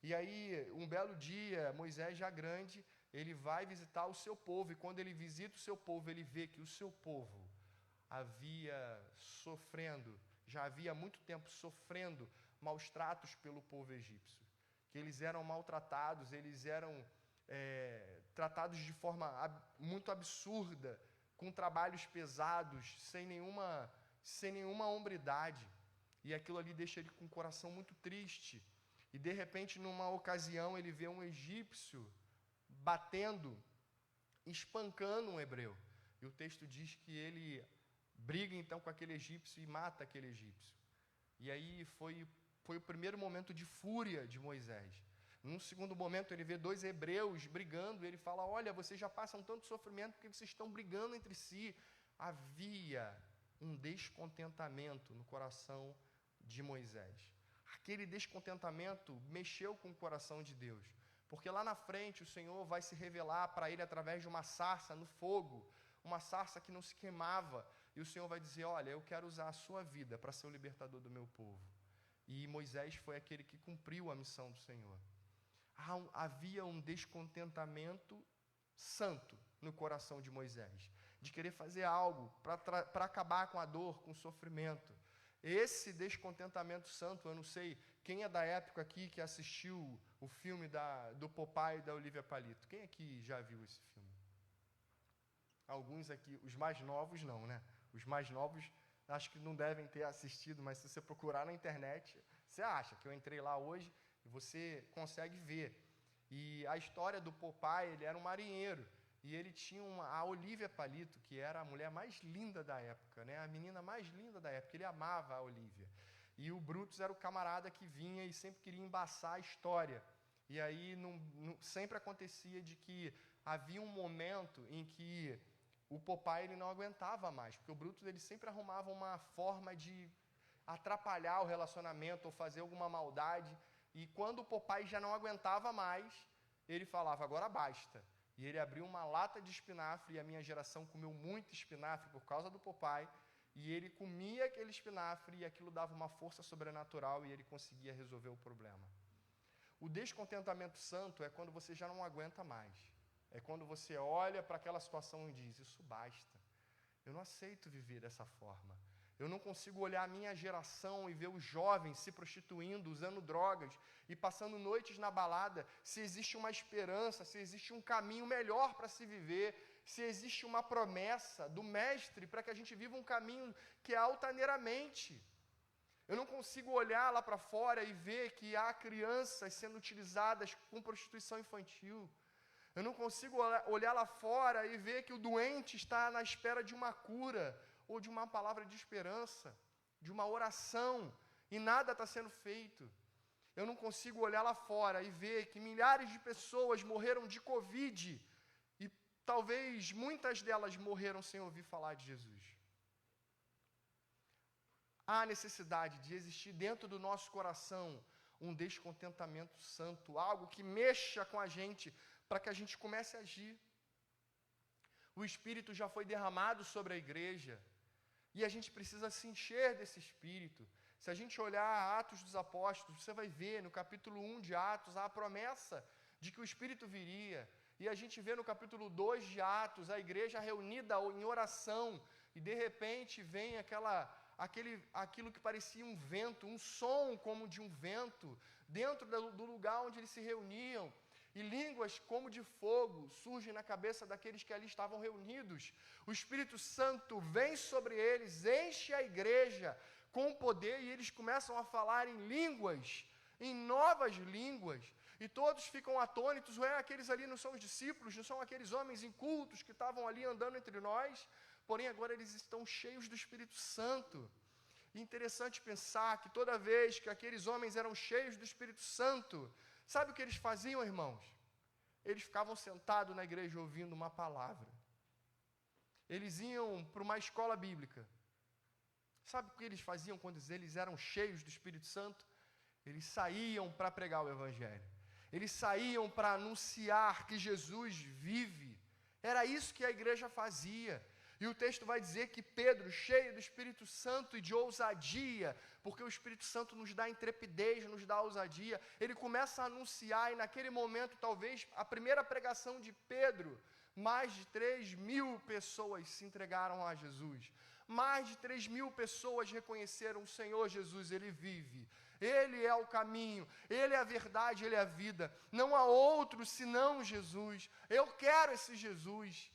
E aí, um belo dia, Moisés já grande, ele vai visitar o seu povo, e quando ele visita o seu povo, ele vê que o seu povo já havia muito tempo sofrendo maus tratos pelo povo egípcio, que eles eram maltratados, eles eram tratados de forma muito absurda, com trabalhos pesados, sem nenhuma hombridade, e aquilo ali deixa ele com o coração muito triste, e de repente, numa ocasião, ele vê um egípcio batendo, espancando um hebreu, e o texto diz que ele briga então com aquele egípcio e mata aquele egípcio. E aí foi o primeiro momento de fúria de Moisés. Num segundo momento, ele vê 2 hebreus brigando, e ele fala: olha, vocês já passam tanto sofrimento porque vocês estão brigando entre si. Havia um descontentamento no coração de Moisés. Aquele descontentamento mexeu com o coração de Deus, porque lá na frente o Senhor vai se revelar para ele através de uma sarça no fogo, uma sarça que não se queimava, e o Senhor vai dizer: olha, eu quero usar a sua vida para ser o libertador do meu povo. E Moisés foi aquele que cumpriu a missão do Senhor. Havia um descontentamento santo no coração de Moisés, de querer fazer algo para acabar com a dor, com o sofrimento. Esse descontentamento santo, eu não sei quem é da época aqui que assistiu o filme do Popeye e da Olivia Palito. Quem aqui já viu esse filme? Alguns aqui, os mais novos não, né? Os mais novos acho que não devem ter assistido, mas se você procurar na internet, você acha que eu entrei lá hoje e você consegue ver. E a história do Popeye, ele era um marinheiro, e ele tinha a Olivia Palito, que era a mulher mais linda da época, né? A menina mais linda da época, ele amava a Olivia. E o Brutus era o camarada que vinha e sempre queria embaçar a história. E aí sempre acontecia de que havia um momento em que o Popeye ele não aguentava mais, porque o Brutus ele sempre arrumava uma forma de atrapalhar o relacionamento ou fazer alguma maldade, e quando o Popeye já não aguentava mais, ele falava: agora basta. E ele abriu uma lata de espinafre, e a minha geração comeu muito espinafre por causa do Popeye, e ele comia aquele espinafre, e aquilo dava uma força sobrenatural, e ele conseguia resolver o problema. O descontentamento santo é quando você já não aguenta mais. É quando você olha para aquela situação e diz: isso basta. Eu não aceito viver dessa forma. Eu não consigo olhar a minha geração e ver os jovens se prostituindo, usando drogas e passando noites na balada, se existe uma esperança, se existe um caminho melhor para se viver, se existe uma promessa do Mestre para que a gente viva um caminho que é altaneiramente. Eu não consigo olhar lá para fora e ver que há crianças sendo utilizadas com prostituição infantil. Eu não consigo olhar lá fora e ver que o doente está na espera de uma cura, ou de uma palavra de esperança, de uma oração, e nada está sendo feito. Eu não consigo olhar lá fora e ver que milhares de pessoas morreram de Covid, e talvez muitas delas morreram sem ouvir falar de Jesus. Há necessidade de existir dentro do nosso coração um descontentamento santo, algo que mexa com a gente, para que a gente comece a agir. O Espírito já foi derramado sobre a igreja, e a gente precisa se encher desse Espírito. Se a gente olhar Atos dos Apóstolos, você vai ver no capítulo 1 de Atos a promessa de que o Espírito viria. E a gente vê no capítulo 2 de Atos a igreja reunida em oração, e de repente vem aquilo que parecia um vento, um som como de um vento, dentro do lugar onde eles se reuniam. E línguas como de fogo surgem na cabeça daqueles que ali estavam reunidos. O Espírito Santo vem sobre eles, enche a igreja com poder, e eles começam a falar em línguas, em novas línguas, e todos ficam atônitos. Ué, aqueles ali não são os discípulos, não são aqueles homens incultos que estavam ali andando entre nós, porém agora eles estão cheios do Espírito Santo. E interessante pensar que toda vez que aqueles homens eram cheios do Espírito Santo, sabe o que eles faziam, irmãos? Eles ficavam sentados na igreja ouvindo uma palavra. Eles iam para uma escola bíblica. Sabe o que eles faziam quando eles eram cheios do Espírito Santo? Eles saíam para pregar o Evangelho. Eles saíam para anunciar que Jesus vive. Era isso que a igreja fazia. E o texto vai dizer que Pedro, cheio do Espírito Santo e de ousadia, porque o Espírito Santo nos dá intrepidez, nos dá ousadia, ele começa a anunciar, e naquele momento, talvez, a primeira pregação de Pedro, mais de 3.000 pessoas se entregaram a Jesus. Mais de 3.000 pessoas reconheceram o Senhor Jesus, Ele vive. Ele é o caminho, Ele é a verdade, Ele é a vida. Não há outro senão Jesus. Eu quero esse Jesus.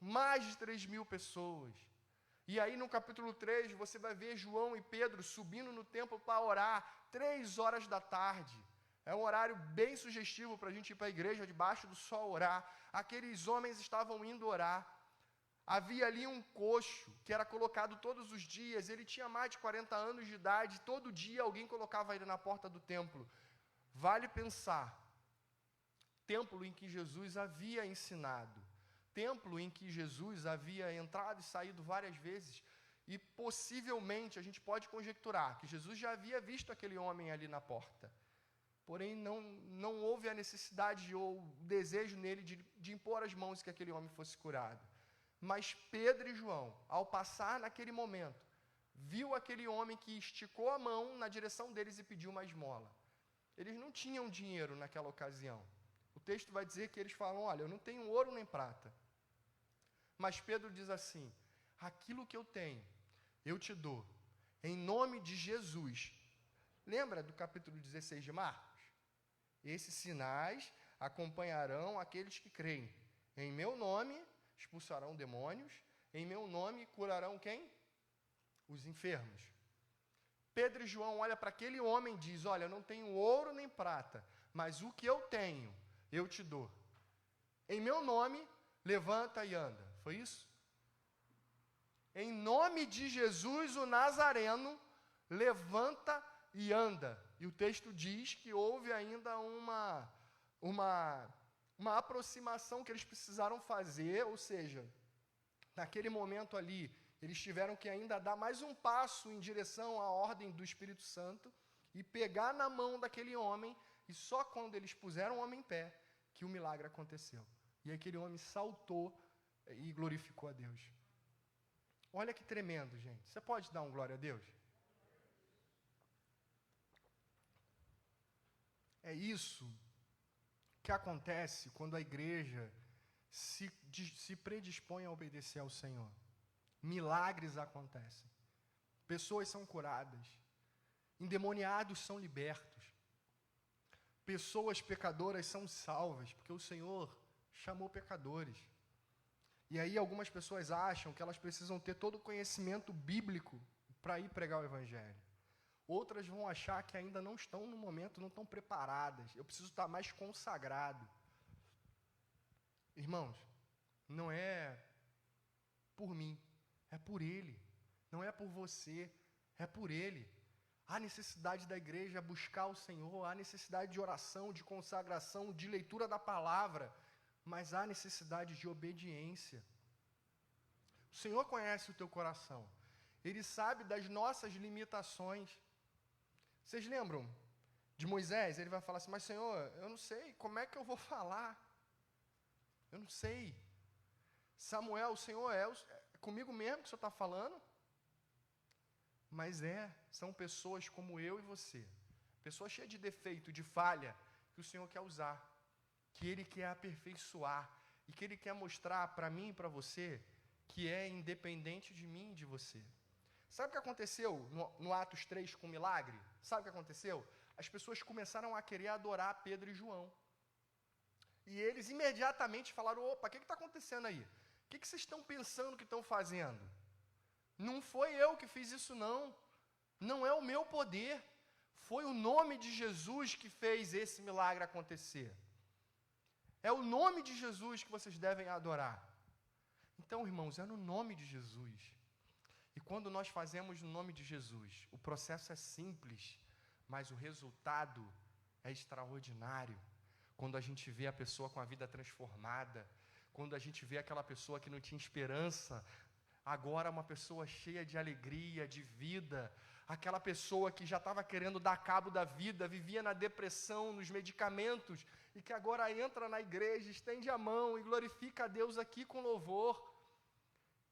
Mais de 3.000 pessoas. E aí no capítulo 3, você vai ver João e Pedro subindo no templo para orar, 3 horas da tarde. É um horário bem sugestivo para a gente ir para a igreja, debaixo do sol orar. Aqueles homens estavam indo orar. Havia ali um coxo, que era colocado todos os dias. Ele tinha mais de 40 anos de idade. Todo dia alguém colocava ele na porta do templo. Vale pensar. Templo em que Jesus havia ensinado. Templo em que Jesus havia entrado e saído várias vezes, e possivelmente a gente pode conjecturar que Jesus já havia visto aquele homem ali na porta, porém não houve a necessidade ou o desejo nele de impor as mãos e que aquele homem fosse curado. Mas Pedro e João, ao passar naquele momento, viu aquele homem que esticou a mão na direção deles e pediu uma esmola. Eles não tinham dinheiro naquela ocasião. O texto vai dizer que eles falam: olha, eu não tenho ouro nem prata. Mas Pedro diz assim: aquilo que eu tenho, eu te dou, em nome de Jesus. Lembra do capítulo 16 de Marcos? Esses sinais acompanharão aqueles que creem. Em meu nome expulsarão demônios, em meu nome curarão quem? Os enfermos. Pedro e João olham para aquele homem e diz: olha, eu não tenho ouro nem prata, mas o que eu tenho, eu te dou. Em meu nome, levanta e anda. Foi isso? Em nome de Jesus, o Nazareno, levanta e anda. E o texto diz que houve ainda uma aproximação que eles precisaram fazer, ou seja, naquele momento ali, eles tiveram que ainda dar mais um passo em direção à ordem do Espírito Santo e pegar na mão daquele homem, e só quando eles puseram o homem em pé, que o milagre aconteceu. E aquele homem saltou e glorificou a Deus. Olha que tremendo, gente. Você pode dar um glória a Deus? É isso que acontece quando a igreja se predispõe a obedecer ao Senhor. Milagres acontecem. Pessoas são curadas. Endemoniados são libertos. Pessoas pecadoras são salvas, porque o Senhor chamou pecadores. E aí algumas pessoas acham que elas precisam ter todo o conhecimento bíblico para ir pregar o Evangelho. Outras vão achar que ainda não estão no momento, não estão preparadas. Eu preciso estar mais consagrado. Irmãos, não é por mim, é por Ele. Não é por você, é por Ele. Há necessidade da igreja buscar o Senhor, há necessidade de oração, de consagração, de leitura da palavra. mas há necessidade de obediência. O Senhor conhece o teu coração. Ele sabe das nossas limitações. Vocês lembram de Moisés? Ele vai falar assim, mas Senhor, eu não sei, como é que eu vou falar? Eu não sei. Samuel, o Senhor é comigo mesmo que o Senhor está falando? Mas são pessoas como eu e você. Pessoas cheias de defeito, de falha, que o Senhor quer usar. Que Ele quer aperfeiçoar. E que Ele quer mostrar para mim e para você que é independente de mim e de você. Sabe o que aconteceu no Atos 3 com o milagre? Sabe o que aconteceu? As pessoas começaram a querer adorar Pedro e João. E eles imediatamente falaram, opa, o que está acontecendo aí? O que vocês estão pensando que estão fazendo? Não foi eu que fiz isso não. Não é o meu poder. Foi o nome de Jesus que fez esse milagre acontecer. É o nome de Jesus que vocês devem adorar. Então, irmãos, é no nome de Jesus. E quando nós fazemos no nome de Jesus, o processo é simples, mas o resultado é extraordinário. Quando a gente vê a pessoa com a vida transformada, quando a gente vê aquela pessoa que não tinha esperança, agora uma pessoa cheia de alegria, de vida, aquela pessoa que já estava querendo dar cabo da vida, vivia na depressão, nos medicamentos, e que agora entra na igreja, estende a mão e glorifica a Deus aqui com louvor.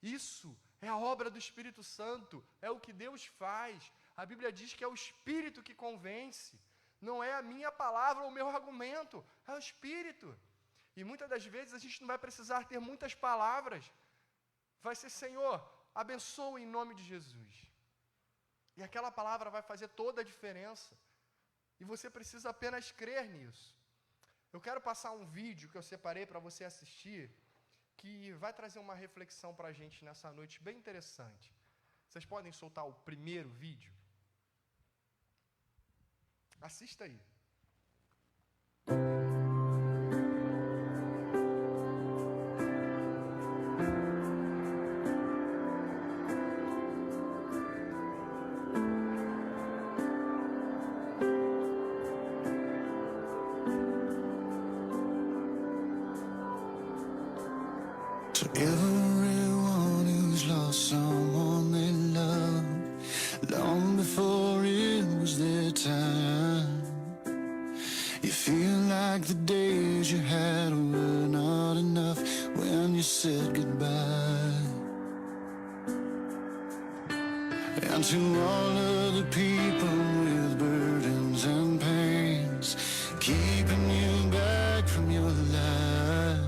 Isso é a obra do Espírito Santo, é o que Deus faz. A Bíblia diz que é o Espírito que convence, não é a minha palavra ou o meu argumento, é o Espírito. E muitas das vezes a gente não vai precisar ter muitas palavras, vai ser, Senhor, abençoa em nome de Jesus. E aquela palavra vai fazer toda a diferença. E você precisa apenas crer nisso. Eu quero passar um vídeo que eu separei para você assistir, que vai trazer uma reflexão para a gente nessa noite bem interessante. Vocês podem soltar o primeiro vídeo? Assista aí. To everyone who's lost someone they love, long before it was their time, you feel like the days you had were not enough when you said goodbye. And to all of the people with burdens and pains, keeping you back from your life,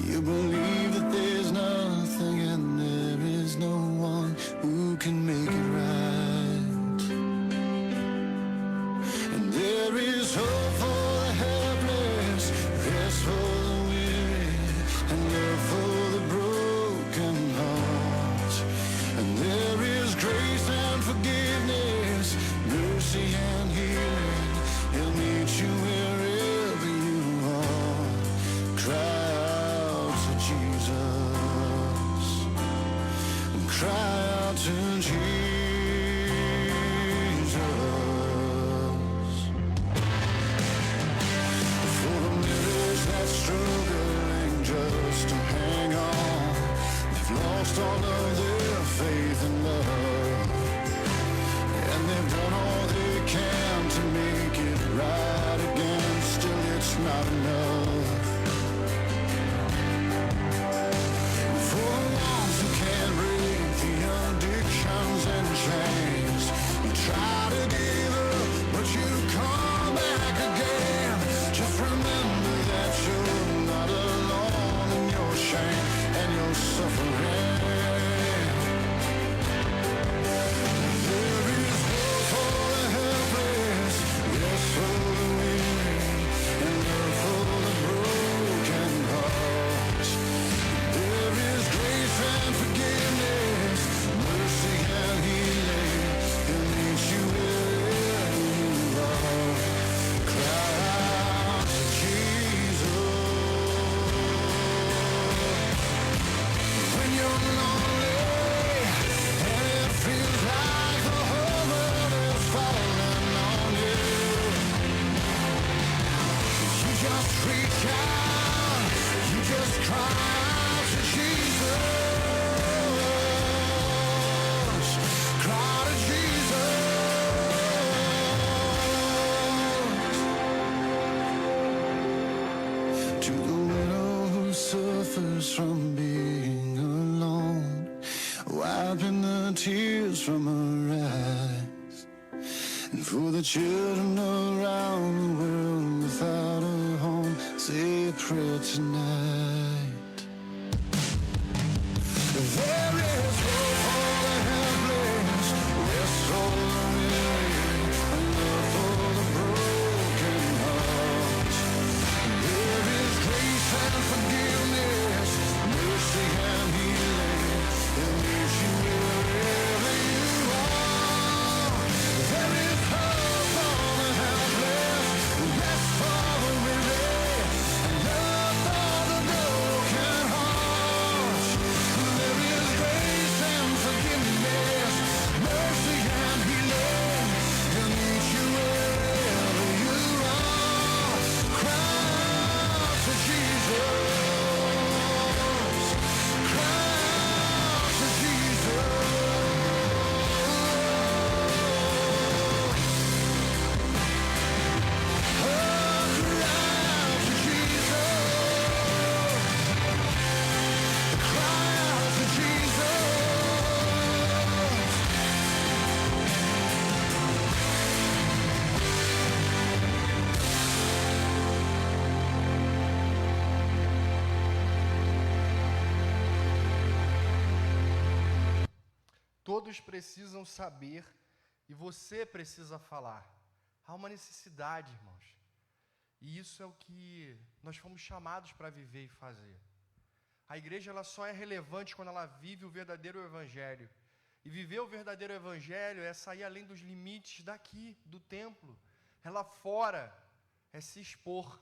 you believe that there's nothing and there is no one who can make it right. And there is hope for the helpless, rest for the weary, and love for the broken heart. And there is grace and forgiveness, mercy and healing. He'll meet you wherever you are. Cry out to Jesus, and cry out to Jesus. For the millions that struggling just to hang on, they've lost all of their faith and love, and they've done all they can to make it right again. Still it's not enough. For the ones who can't break the addictions and from being alone, wiping the tears from her eyes. And for the children around the world without a home, say a prayer tonight. There is hope for the helpless, rest for the weary, and love for the broken heart. There is grace and forgiveness, mercy and healing, and meet you wherever you are. There is hope for the helpless, rest for the weary, and love for the broken heart. There is grace and forgiveness, mercy and healing, and meet you wherever you are. Cry out to Jesus. Cry out to Jesus. Oh, cry out to Jesus. Cry out to Jesus. Todos precisam saber e você precisa falar. Há uma necessidade, irmãos. E isso é o que nós fomos chamados para viver e fazer. A igreja ela só é relevante quando ela vive o verdadeiro evangelho. E viver o verdadeiro evangelho é sair além dos limites daqui, do templo. É lá fora, é se expor,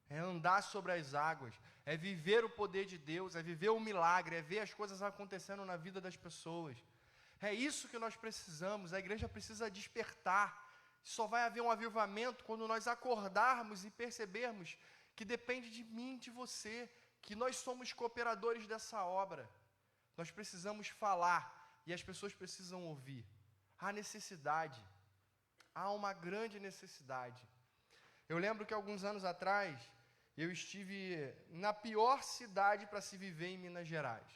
é andar sobre as águas, é viver o poder de Deus, é viver o milagre, é ver as coisas acontecendo na vida das pessoas. É isso que nós precisamos, a igreja precisa despertar. Só vai haver um avivamento quando nós acordarmos e percebermos que depende de mim, de você, que nós somos cooperadores dessa obra. Nós precisamos falar e as pessoas precisam ouvir. Há necessidade, há uma grande necessidade. Eu lembro que alguns anos atrás, eu estive na pior cidade para se viver em Minas Gerais.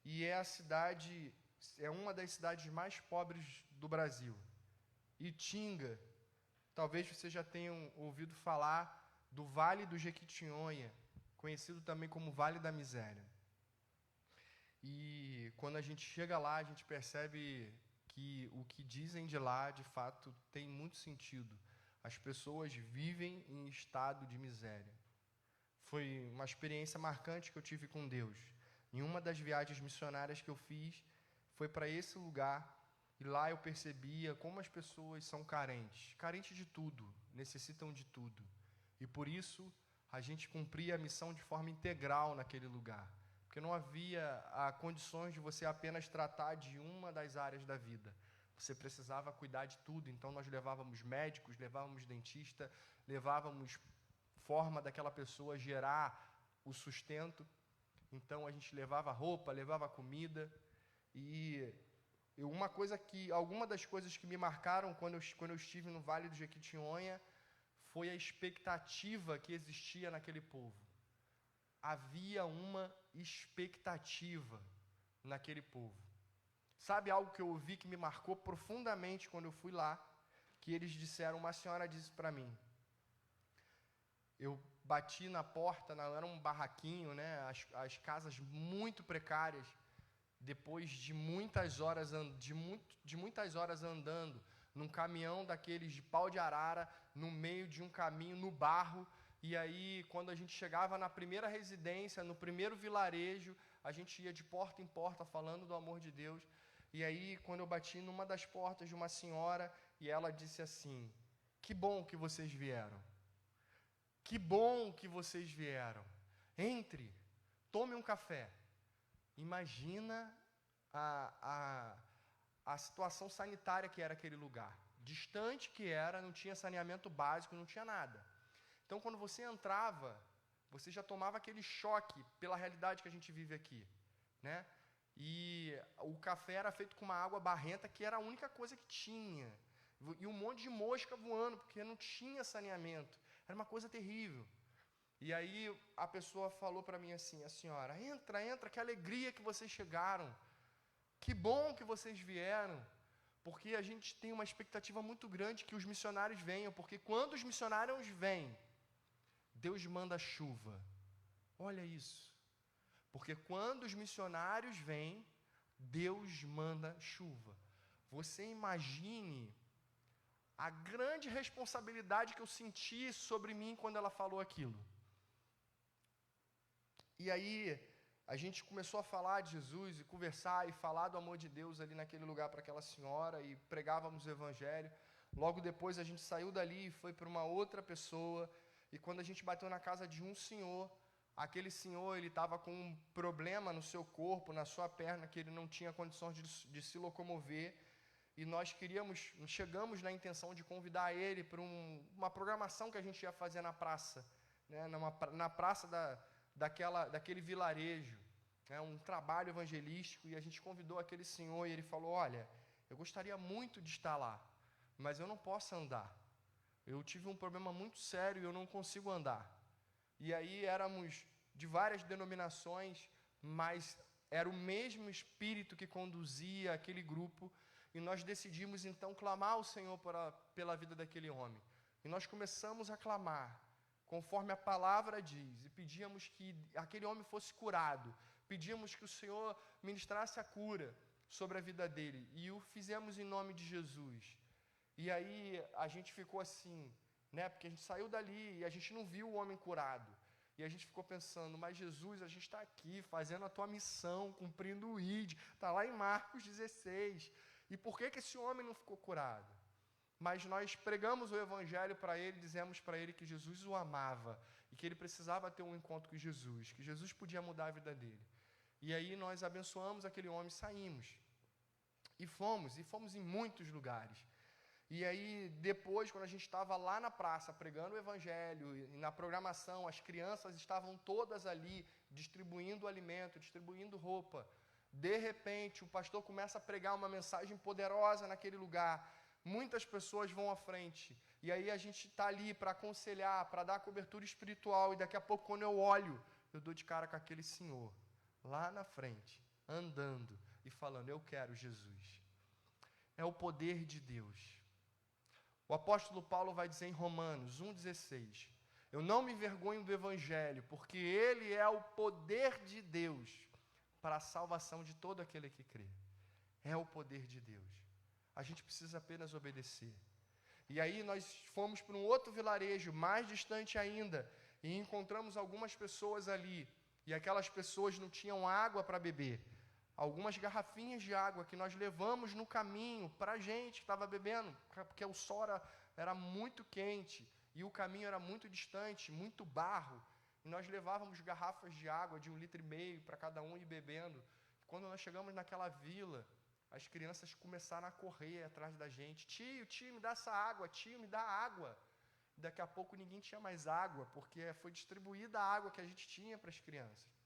E é uma das cidades mais pobres do Brasil. Itinga, talvez vocês já tenham ouvido falar do Vale do Jequitinhonha, conhecido também como Vale da Miséria. E quando a gente chega lá, a gente percebe que o que dizem de lá, de fato, tem muito sentido. As pessoas vivem em estado de miséria. Foi uma experiência marcante que eu tive com Deus. Em uma das viagens missionárias que eu fiz, foi para esse lugar, e lá eu percebia como as pessoas são carentes de tudo, necessitam de tudo. E por isso, a gente cumpria a missão de forma integral naquele lugar. Porque não havia condições de você apenas tratar de uma das áreas da vida. Você precisava cuidar de tudo, então nós levávamos médicos, levávamos dentista, levávamos forma daquela pessoa gerar o sustento. Então a gente levava roupa, levava comida. E alguma das coisas que me marcaram quando eu estive no Vale do Jequitinhonha foi a expectativa que existia naquele povo. Havia uma expectativa naquele povo. Sabe algo que eu ouvi que me marcou profundamente quando eu fui lá? Que eles disseram, uma senhora disse para mim, eu bati na porta, era um barraquinho, né? As casas muito precárias, depois de muitas horas andando, num caminhão daqueles de pau de arara, no meio de um caminho, no barro. E aí, quando a gente chegava na primeira residência, no primeiro vilarejo, a gente ia de porta em porta falando do amor de Deus. E aí, quando eu bati numa das portas de uma senhora, e ela disse assim, que bom que vocês vieram. Que bom que vocês vieram. Entre, tome um café. Imagina a situação sanitária que era aquele lugar. Distante que era, não tinha saneamento básico, não tinha nada. Então, quando você entrava, você já tomava aquele choque pela realidade que a gente vive aqui, né? E o café era feito com uma água barrenta, que era a única coisa que tinha. E um monte de mosca voando, porque não tinha saneamento. Era uma coisa terrível. E aí a pessoa falou para mim assim, a senhora, entra, que alegria que vocês chegaram. Que bom que vocês vieram. Porque a gente tem uma expectativa muito grande que os missionários venham, porque quando os missionários vêm, Deus manda chuva. Olha isso. Porque quando os missionários vêm, Deus manda chuva. Você imagine a grande responsabilidade que eu senti sobre mim quando ela falou aquilo. E aí, a gente começou a falar de Jesus e conversar e falar do amor de Deus ali naquele lugar para aquela senhora e pregávamos o Evangelho. Logo depois a gente saiu dali e foi para uma outra pessoa. E quando a gente bateu na casa de um senhor, aquele senhor ele estava com um problema no seu corpo, na sua perna, que ele não tinha condições de se locomover. E nós chegamos na intenção de convidar ele para uma programação que a gente ia fazer na praça, né, na praça daquele vilarejo, né, um trabalho evangelístico, e a gente convidou aquele senhor e ele falou, olha, eu gostaria muito de estar lá, mas eu não posso andar. Eu tive um problema muito sério e eu não consigo andar. E aí éramos de várias denominações, mas era o mesmo Espírito que conduzia aquele grupo, e nós decidimos então clamar ao Senhor pela vida daquele homem. E nós começamos a clamar, conforme a palavra diz, e pedíamos que aquele homem fosse curado, pedíamos que o Senhor ministrasse a cura sobre a vida dele, e o fizemos em nome de Jesus. E aí a gente ficou assim, né, porque a gente saiu dali e a gente não viu o homem curado, e a gente ficou pensando, mas Jesus, a gente está aqui fazendo a tua missão, cumprindo o ID, está lá em Marcos 16, e por que esse homem não ficou curado? Mas nós pregamos o Evangelho para ele, dizemos para ele que Jesus o amava, e que ele precisava ter um encontro com Jesus, que Jesus podia mudar a vida dele. E aí nós abençoamos aquele homem e saímos. E fomos em muitos lugares. E aí, depois, quando a gente estava lá na praça, pregando o Evangelho, e na programação, as crianças estavam todas ali, distribuindo alimento, distribuindo roupa. De repente, o pastor começa a pregar uma mensagem poderosa naquele lugar. Muitas pessoas vão à frente. E aí a gente está ali para aconselhar, para dar cobertura espiritual. E daqui a pouco, quando eu olho, eu dou de cara com aquele senhor, lá na frente, andando e falando, eu quero Jesus. É o poder de Deus. O apóstolo Paulo vai dizer em Romanos 1,16, eu não me envergonho do Evangelho, porque ele é o poder de Deus para a salvação de todo aquele que crê. É o poder de Deus. A gente precisa apenas obedecer. E aí nós fomos para um outro vilarejo, mais distante ainda, e encontramos algumas pessoas ali, e aquelas pessoas não tinham água para beber. Algumas garrafinhas de água que nós levamos no caminho para a gente que estava bebendo, porque o sol era muito quente e o caminho era muito distante, muito barro. E nós levávamos garrafas de água de 1,5 litro para cada um ir bebendo. Quando nós chegamos naquela vila, as crianças começaram a correr atrás da gente. Tio, me dá essa água, tio, me dá água. Daqui a pouco ninguém tinha mais água, porque foi distribuída a água que a gente tinha para as crianças.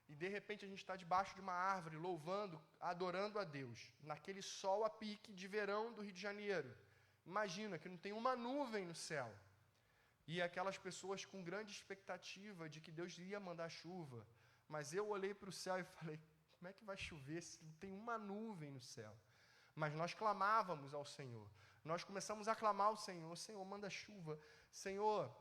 E de repente a gente está debaixo de uma árvore, louvando, adorando a Deus, naquele sol a pique de verão do Rio de Janeiro. Imagina que não tem uma nuvem no céu. E aquelas pessoas com grande expectativa de que Deus iria mandar chuva. Mas eu olhei para o céu e falei, como é que vai chover se não tem uma nuvem no céu? Mas nós clamávamos ao Senhor. Nós começamos a clamar ao Senhor, Senhor, manda chuva. Senhor,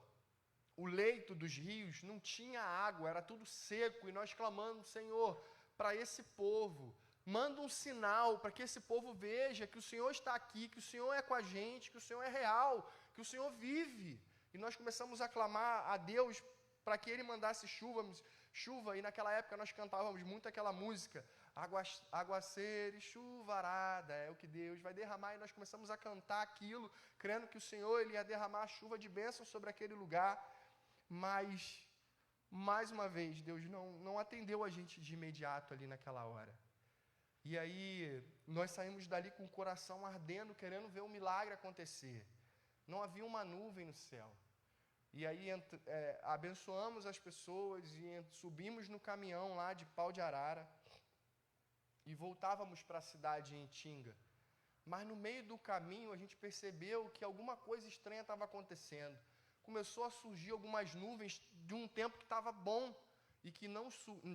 o leito dos rios não tinha água, era tudo seco, e nós clamamos, Senhor, para esse povo, manda um sinal para que esse povo veja que o Senhor está aqui, que o Senhor é com a gente, que o Senhor é real, que o Senhor vive. E nós começamos a clamar a Deus para que Ele mandasse chuva, e naquela época nós cantávamos muito aquela música, aguaceiro e chuvarada, é o que Deus vai derramar, e nós começamos a cantar aquilo, crendo que o Senhor ele ia derramar a chuva de bênção sobre aquele lugar. Mas, mais uma vez, Deus não atendeu a gente de imediato ali naquela hora. E aí, nós saímos dali com o coração ardendo, querendo ver um milagre acontecer. Não havia uma nuvem no céu. E aí, abençoamos as pessoas e subimos no caminhão lá de Pau de Arara e voltávamos para a cidade em Itinga. Mas no meio do caminho, a gente percebeu que alguma coisa estranha estava acontecendo. começou a surgir algumas nuvens de um tempo que estava bom e que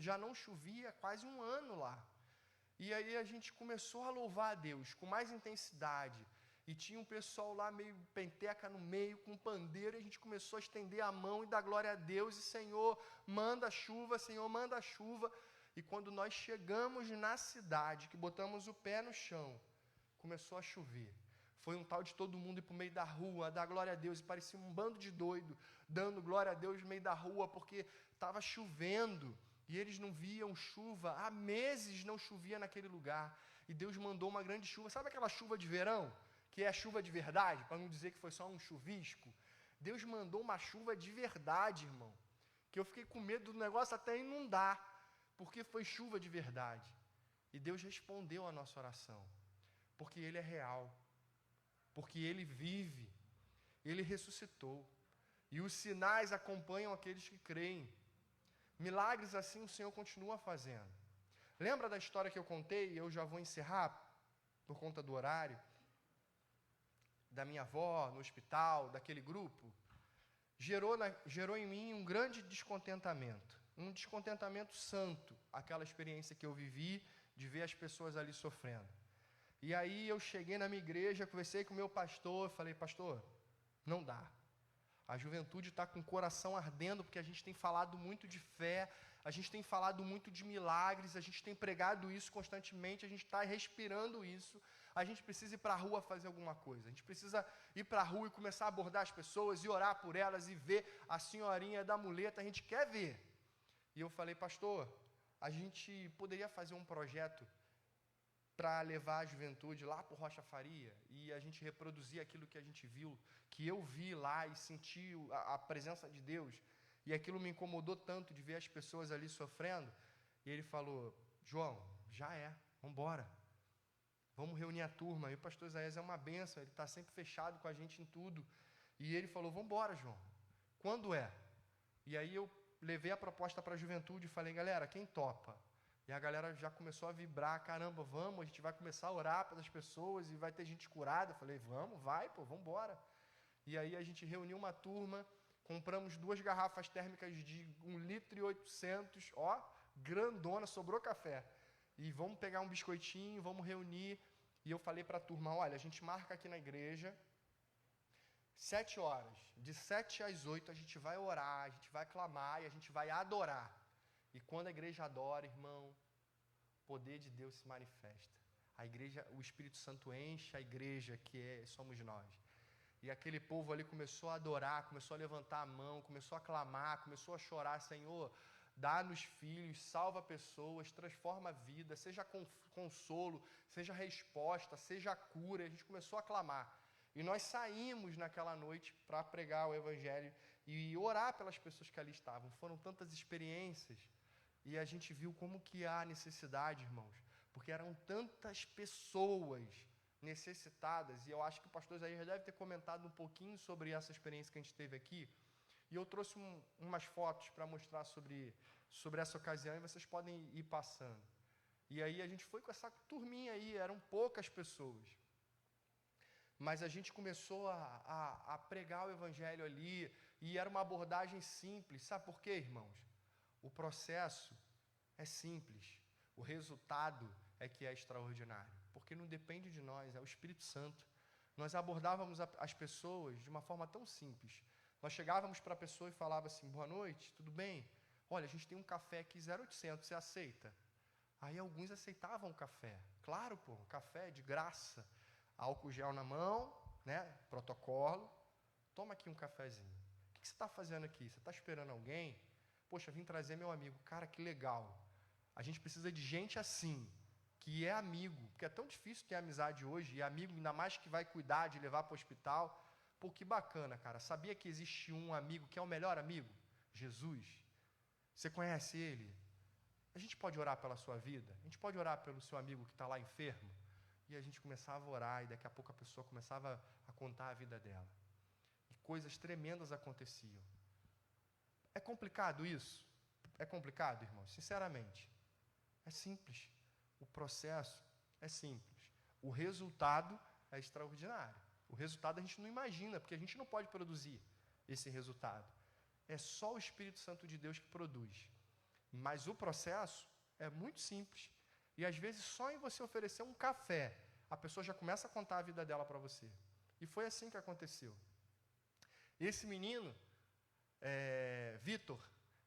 já não chovia quase um ano lá. E aí a gente começou a louvar a Deus com mais intensidade. E tinha um pessoal lá meio penteca no meio, com pandeiro, e a gente começou a estender a mão e dar glória a Deus, e Senhor, manda chuva, Senhor, manda chuva. E quando nós chegamos na cidade, que botamos o pé no chão, começou a chover. Foi um tal de todo mundo ir para o meio da rua, dar glória a Deus, e parecia um bando de doido, dando glória a Deus no meio da rua, porque estava chovendo, e eles não viam chuva, há meses não chovia naquele lugar, e Deus mandou uma grande chuva. Sabe aquela chuva de verão, que é a chuva de verdade, para não dizer que foi só um chuvisco? Deus mandou uma chuva de verdade, irmão, que eu fiquei com medo do negócio até inundar, porque foi chuva de verdade. E Deus respondeu a nossa oração, porque Ele é real, porque Ele vive, Ele ressuscitou, e os sinais acompanham aqueles que creem. Milagres assim o Senhor continua fazendo. Lembra da história que eu contei, e eu já vou encerrar, por conta do horário, da minha avó no hospital, daquele grupo? Gerou em mim um grande descontentamento, um descontentamento santo, aquela experiência que eu vivi, de ver as pessoas ali sofrendo. E aí eu cheguei na minha igreja, conversei com o meu pastor, falei, pastor, não dá. A juventude está com o coração ardendo, porque a gente tem falado muito de fé, a gente tem falado muito de milagres, a gente tem pregado isso constantemente, a gente está respirando isso, a gente precisa ir para a rua fazer alguma coisa, a gente precisa ir para a rua e começar a abordar as pessoas, e orar por elas, e ver a senhorinha da muleta, a gente quer ver. E eu falei, pastor, a gente poderia fazer um projeto para levar a juventude lá para o Rocha Faria, e a gente reproduzir aquilo que a gente viu, que eu vi lá e senti a presença de Deus, e aquilo me incomodou tanto de ver as pessoas ali sofrendo. E ele falou, João, já é, vamos embora, vamos reunir a turma. E o pastor Isaías é uma benção, ele está sempre fechado com a gente em tudo, e ele falou, vamos embora, João, quando é? E aí eu levei a proposta para a juventude e falei, galera, quem topa? E a galera já começou a vibrar, caramba, vamos, a gente vai começar a orar pelas pessoas e vai ter gente curada. Eu falei, vamos, vai, pô, vamos embora. E aí a gente reuniu uma turma, compramos 2 garrafas térmicas de 1,8 litro, ó, grandona, sobrou café. E vamos pegar um biscoitinho, vamos reunir. E eu falei para a turma, olha, a gente marca aqui na igreja, 7 horas, de 7 às 8 a gente vai orar, a gente vai clamar e a gente vai adorar. E quando a igreja adora, irmão, o poder de Deus se manifesta. A igreja, o Espírito Santo enche a igreja que somos nós. E aquele povo ali começou a adorar, começou a levantar a mão, começou a clamar, começou a chorar, Senhor, dá-nos filhos, salva pessoas, transforma a vida, seja consolo, seja resposta, seja cura. A gente começou a clamar. E nós saímos naquela noite para pregar o Evangelho e orar pelas pessoas que ali estavam. Foram tantas experiências. E a gente viu como que há necessidade, irmãos, porque eram tantas pessoas necessitadas, e eu acho que o pastor Isaías já deve ter comentado um pouquinho sobre essa experiência que a gente teve aqui, e eu trouxe umas fotos para mostrar sobre essa ocasião, e vocês podem ir passando. E aí a gente foi com essa turminha aí, eram poucas pessoas, mas a gente começou a pregar o Evangelho ali, e era uma abordagem simples. Sabe por quê, irmãos? O processo é simples, o resultado é que é extraordinário, porque não depende de nós, é o Espírito Santo. Nós abordávamos as pessoas de uma forma tão simples. Nós chegávamos para a pessoa e falava assim, boa noite, tudo bem? Olha, a gente tem um café aqui 0,800, você aceita? Aí alguns aceitavam o café. Claro, pô, café de graça. Álcool gel na mão, né? Protocolo. Toma aqui um cafezinho. O que você está fazendo aqui? Você está esperando alguém? Poxa, vim trazer meu amigo. Cara, que legal. A gente precisa de gente assim, que é amigo, porque é tão difícil ter amizade hoje, e amigo, ainda mais que vai cuidar de levar para o hospital. Pô, que bacana, cara. Sabia que existe um amigo que é o melhor amigo? Jesus. Você conhece ele? A gente pode orar pela sua vida? A gente pode orar pelo seu amigo que está lá enfermo? E a gente começava a orar, e daqui a pouco a pessoa começava a contar a vida dela. E coisas tremendas aconteciam. É complicado isso? É complicado, irmãos? Sinceramente. É simples. O processo é simples. O resultado é extraordinário. O resultado a gente não imagina, porque a gente não pode produzir. esse resultado. É só o Espírito Santo de Deus que produz. Mas o processo é muito simples. E às vezes só em você oferecer um café, a pessoa já começa a contar a vida dela para você. E foi assim que aconteceu. Esse menino, Vitor,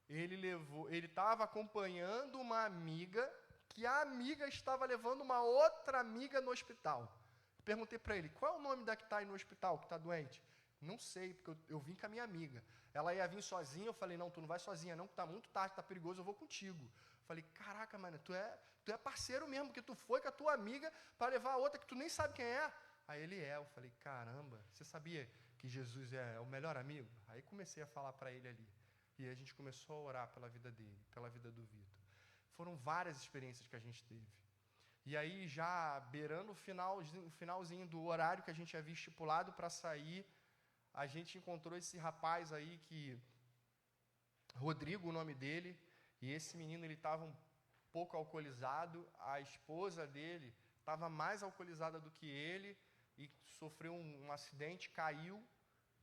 ele estava acompanhando uma amiga, que a amiga estava levando uma outra amiga no hospital. Perguntei para ele, qual é o nome da que está aí no hospital, que está doente? Não sei, porque eu vim com a minha amiga. Ela ia vir sozinha, eu falei, não, tu não vai sozinha não, que está muito tarde, está perigoso, eu vou contigo. Falei, caraca, mano, tu é parceiro mesmo, porque tu foi com a tua amiga para levar a outra que tu nem sabe quem é. Aí ele eu falei, caramba, você sabia que Jesus é o melhor amigo? Aí comecei a falar para ele ali. E a gente começou a orar pela vida dele, pela vida do Vitor. Foram várias experiências que a gente teve. E aí, já beirando o finalzinho do horário que a gente havia estipulado para sair, a gente encontrou esse rapaz aí, Rodrigo, o nome dele, e esse menino, ele estava um pouco alcoolizado, a esposa dele estava mais alcoolizada do que ele, e sofreu um acidente, caiu,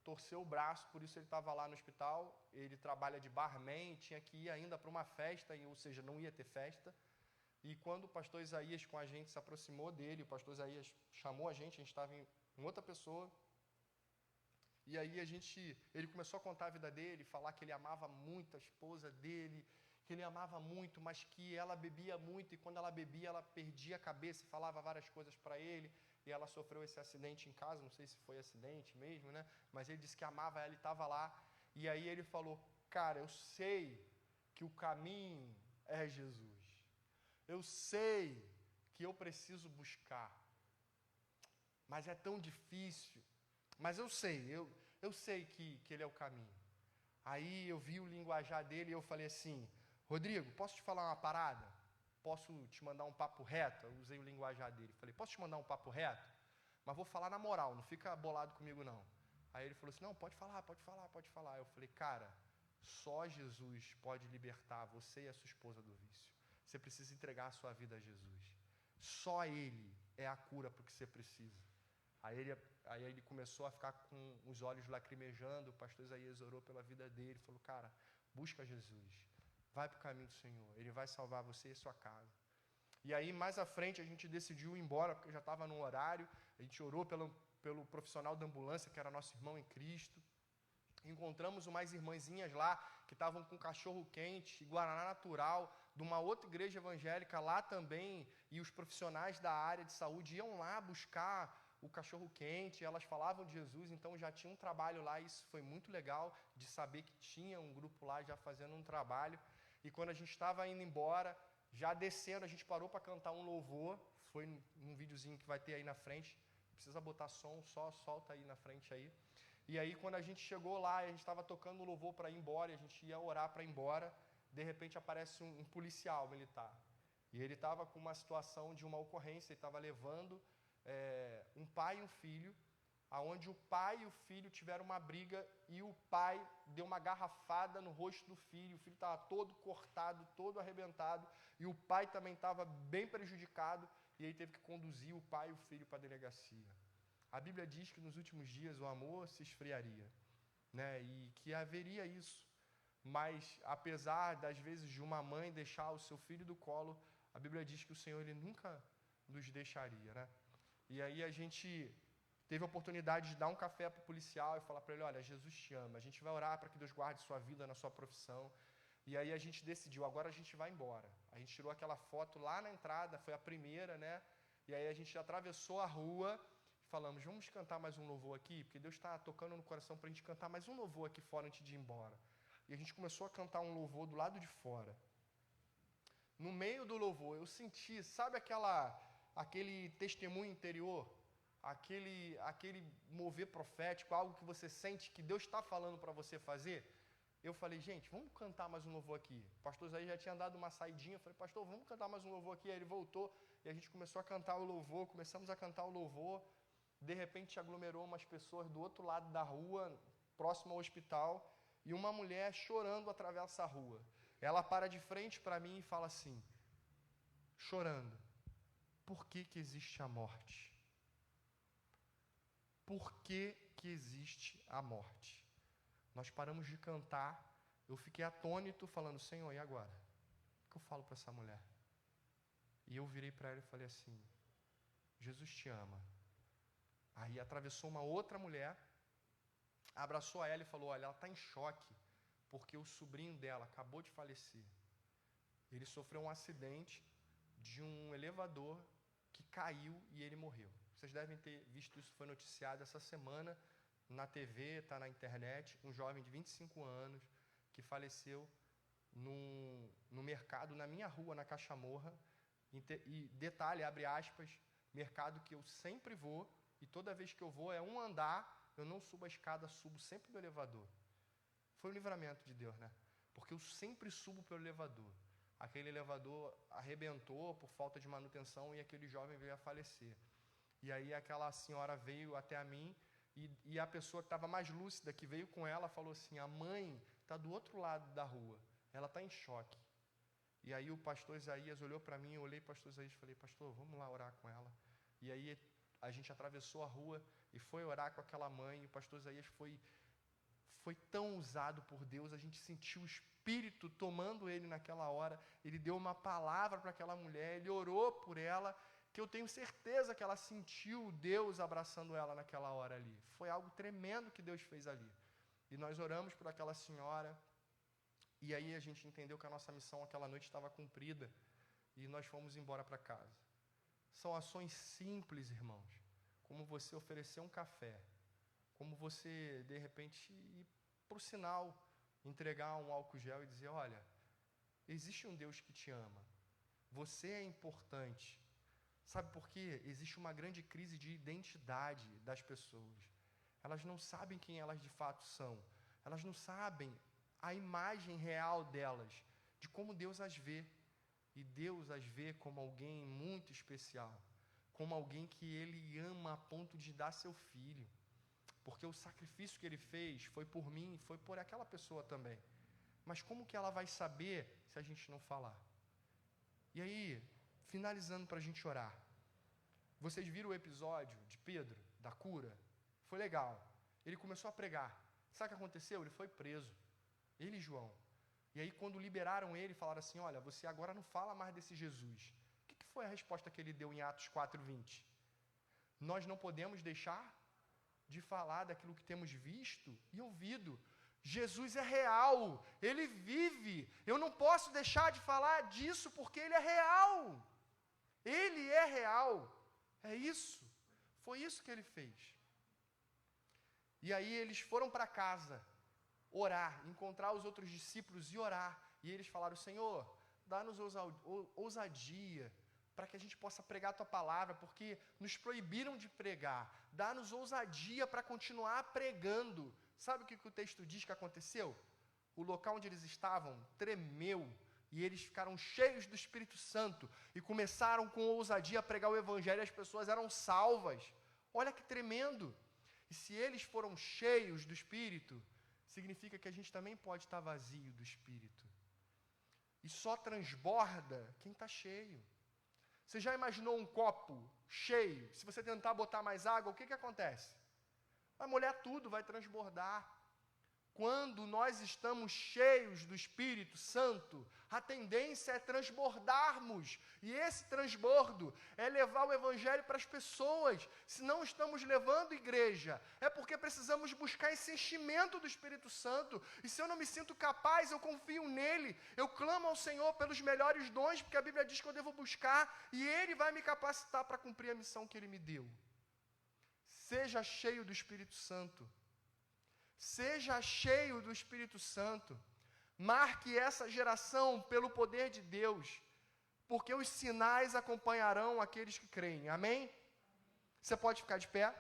torceu o braço, por isso ele estava lá no hospital. Ele trabalha de barman, tinha que ir ainda para uma festa, ou seja, não ia ter festa. E quando o pastor Isaías com a gente se aproximou dele, o pastor Isaías chamou a gente estava em outra pessoa. E aí ele começou a contar a vida dele, falar que ele amava muito a esposa dele, que ele amava muito, mas que ela bebia muito, e quando ela bebia, ela perdia a cabeça e falava várias coisas para ele, e ela sofreu esse acidente em casa, não sei se foi acidente mesmo, né? Mas ele disse que amava ela e estava lá, e aí ele falou, cara, eu sei que o caminho é Jesus, eu sei que eu preciso buscar, mas é tão difícil, mas eu sei que ele é o caminho. Aí eu vi o linguajar dele e eu falei assim, Rodrigo, posso te falar uma parada? Posso te mandar um papo reto? Eu usei o linguajar dele. Falei, posso te mandar um papo reto? Mas vou falar na moral, não fica bolado comigo não. Aí ele falou assim, não, pode falar. Eu falei, cara, só Jesus pode libertar você e a sua esposa do vício. Você precisa entregar a sua vida a Jesus. Só Ele é a cura para o que você precisa. Aí ele começou a ficar com os olhos lacrimejando, o pastor Isaías orou pela vida dele, falou, cara, busca Jesus, vai para o caminho do Senhor, Ele vai salvar você e sua casa. E aí, mais à frente, a gente decidiu ir embora, porque já estava no horário, a gente orou pelo profissional da ambulância, que era nosso irmão em Cristo. Encontramos umas irmãzinhas lá, que estavam com cachorro quente e guaraná natural, de uma outra igreja evangélica lá também, e os profissionais da área de saúde iam lá buscar o cachorro quente, elas falavam de Jesus, então já tinha um trabalho lá, e isso foi muito legal, de saber que tinha um grupo lá já fazendo um trabalho. E quando a gente estava indo embora, já descendo, a gente parou para cantar um louvor, foi num videozinho que vai ter aí na frente, precisa botar som, só solta aí na frente aí. E aí quando a gente chegou lá, a gente estava tocando um louvor para ir embora, e a gente ia orar para ir embora, de repente aparece um policial militar, e ele estava com uma situação de uma ocorrência, ele estava levando um pai e um filho, aonde o pai e o filho tiveram uma briga, e o pai deu uma garrafada no rosto do filho, o filho estava todo cortado, todo arrebentado, e o pai também estava bem prejudicado, e ele teve que conduzir o pai e o filho para a delegacia. A Bíblia diz que nos últimos dias o amor se esfriaria, né? E que haveria isso, mas apesar das vezes de uma mãe deixar o seu filho do colo, a Bíblia diz que o Senhor Ele nunca nos deixaria, né? E aí a gente teve a oportunidade de dar um café para o policial e falar para ele, olha, Jesus te ama, a gente vai orar para que Deus guarde sua vida na sua profissão. E aí a gente decidiu, agora a gente vai embora. A gente tirou aquela foto lá na entrada, foi a primeira, né? E aí a gente atravessou a rua e falamos, vamos cantar mais um louvor aqui? Porque Deus está tocando no coração para a gente cantar mais um louvor aqui fora antes de ir embora. E a gente começou a cantar um louvor do lado de fora. No meio do louvor, eu senti, sabe aquele testemunho interior? Aquele mover profético, algo que você sente que Deus está falando para você fazer? Eu falei, gente, vamos cantar mais um louvor aqui. O pastor Isaías já tinha dado uma saidinha, eu falei, pastor, vamos cantar mais um louvor aqui. Aí ele voltou e a gente começou a cantar o louvor, começamos a cantar o louvor. De repente aglomerou umas pessoas do outro lado da rua, próximo ao hospital, e uma mulher chorando atravessa a rua. Ela para de frente para mim e fala assim, chorando, por que existe a morte? Por que existe a morte? Nós paramos de cantar, eu fiquei atônito falando, Senhor, e agora? O que eu falo para essa mulher? E eu virei para ela e falei assim, Jesus te ama. Aí atravessou uma outra mulher, abraçou a ela e falou, olha, ela está em choque, porque o sobrinho dela acabou de falecer. Ele sofreu um acidente de um elevador que caiu e ele morreu. Vocês devem ter visto isso, foi noticiado essa semana na TV, está na internet, um jovem de 25 anos que faleceu no mercado, na minha rua, na Cachamorra. E detalhe, abre aspas, mercado que eu sempre vou, e toda vez que eu vou é um andar, eu não subo a escada, subo sempre do elevador. Foi um livramento de Deus, né? Porque eu sempre subo pelo elevador. Aquele elevador arrebentou por falta de manutenção e aquele jovem veio a falecer. E aí aquela senhora veio até a mim e a pessoa que estava mais lúcida, que veio com ela, falou assim, a mãe está do outro lado da rua, ela está em choque. E aí o pastor Isaías olhou para mim, eu olhei para o pastor Isaías e falei, pastor, vamos lá orar com ela. E aí a gente atravessou a rua e foi orar com aquela mãe, e o pastor Isaías foi tão usado por Deus, a gente sentiu o Espírito tomando ele naquela hora, ele deu uma palavra para aquela mulher, ele orou por ela, que eu tenho certeza que ela sentiu Deus abraçando ela naquela hora ali. Foi algo tremendo que Deus fez ali. E nós oramos por aquela senhora, e aí a gente entendeu que a nossa missão aquela noite estava cumprida, e nós fomos embora para casa. São ações simples, irmãos, como você oferecer um café, como você, de repente, ir para o sinal, entregar um álcool gel e dizer, olha, existe um Deus que te ama, você é importante. Sabe por quê? Existe uma grande crise de identidade das pessoas. Elas não sabem quem elas de fato são. Elas não sabem a imagem real delas, de como Deus as vê. E Deus as vê como alguém muito especial, como alguém que Ele ama a ponto de dar seu filho. Porque o sacrifício que Ele fez foi por mim, foi por aquela pessoa também. Mas como que ela vai saber se a gente não falar? E aí, finalizando para a gente orar. Vocês viram o episódio de Pedro, da cura? Foi legal. Ele começou a pregar. Sabe o que aconteceu? Ele foi preso. Ele e João. E aí, quando liberaram ele, falaram assim, olha, você agora não fala mais desse Jesus. O que foi a resposta que ele deu em Atos 4:20? Nós não podemos deixar de falar daquilo que temos visto e ouvido. Jesus é real, Ele vive. Eu não posso deixar de falar disso porque Ele é real. Ele é real. É isso. Foi isso que Ele fez. E aí eles foram para casa orar, encontrar os outros discípulos e orar. E eles falaram, Senhor, dá-nos ousadia para que a gente possa pregar a Tua palavra, porque nos proibiram de pregar. Dá-nos ousadia para continuar pregando. Sabe o que o texto diz que aconteceu? O local onde eles estavam tremeu, e eles ficaram cheios do Espírito Santo, e começaram com ousadia a pregar o Evangelho, e as pessoas eram salvas. Olha que tremendo! E se eles foram cheios do Espírito, significa que a gente também pode estar vazio do Espírito. E só transborda quem está cheio. Você já imaginou um copo cheio? Se você tentar botar mais água, o que acontece? Vai molhar tudo, vai transbordar. Quando nós estamos cheios do Espírito Santo, a tendência é transbordarmos. E esse transbordo é levar o Evangelho para as pessoas. Se não estamos levando igreja, é porque precisamos buscar esse enchimento do Espírito Santo. E se eu não me sinto capaz, eu confio nele. Eu clamo ao Senhor pelos melhores dons, porque a Bíblia diz que eu devo buscar, e Ele vai me capacitar para cumprir a missão que Ele me deu. Seja cheio do Espírito Santo. Seja cheio do Espírito Santo. Marque essa geração pelo poder de Deus, porque os sinais acompanharão aqueles que creem. Amém? Você pode ficar de pé?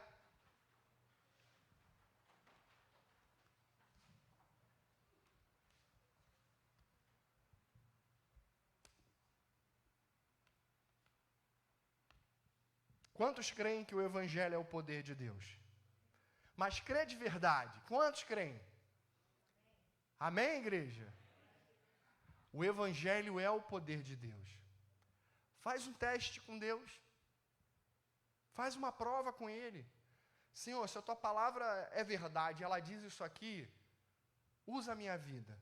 Quantos creem que o Evangelho é o poder de Deus? Mas crê de verdade. Quantos creem? Amém, igreja? O Evangelho é o poder de Deus. Faz um teste com Deus. Faz uma prova com Ele. Senhor, se a Tua palavra é verdade, ela diz isso aqui, Usa a minha vida.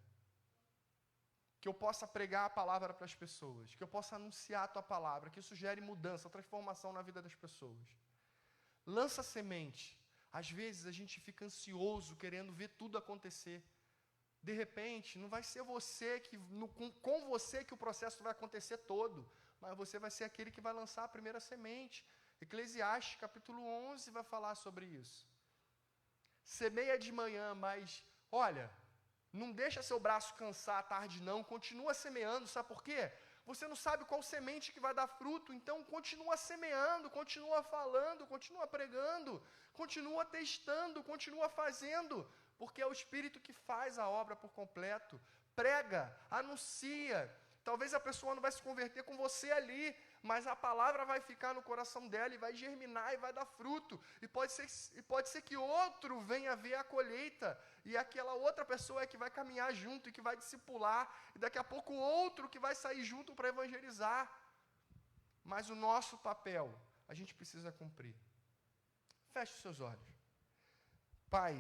Que eu possa pregar a palavra para as pessoas, que eu possa anunciar a tua palavra, que isso gere mudança, transformação na vida das pessoas. Lança semente. Às vezes a gente fica ansioso, querendo ver tudo acontecer. De repente, não vai ser você com você que o processo vai acontecer todo, mas você vai ser aquele que vai lançar a primeira semente. Eclesiastes, capítulo 11, vai falar sobre isso. Semeia de manhã, mas, olha, não deixa seu braço cansar à tarde não, continua semeando, sabe por quê? Você não sabe qual semente que vai dar fruto, então continua semeando, continua falando, continua pregando, continua testando, continua fazendo, porque é o Espírito que faz a obra por completo. Prega, anuncia. Talvez a pessoa não vai se converter com você ali, mas a palavra vai ficar no coração dela e vai germinar e vai dar fruto. E pode ser que outro venha ver a colheita, e aquela outra pessoa é que vai caminhar junto e que vai discipular, e daqui a pouco outro que vai sair junto para evangelizar. Mas o nosso papel, a gente precisa cumprir. Feche os seus olhos. Pai,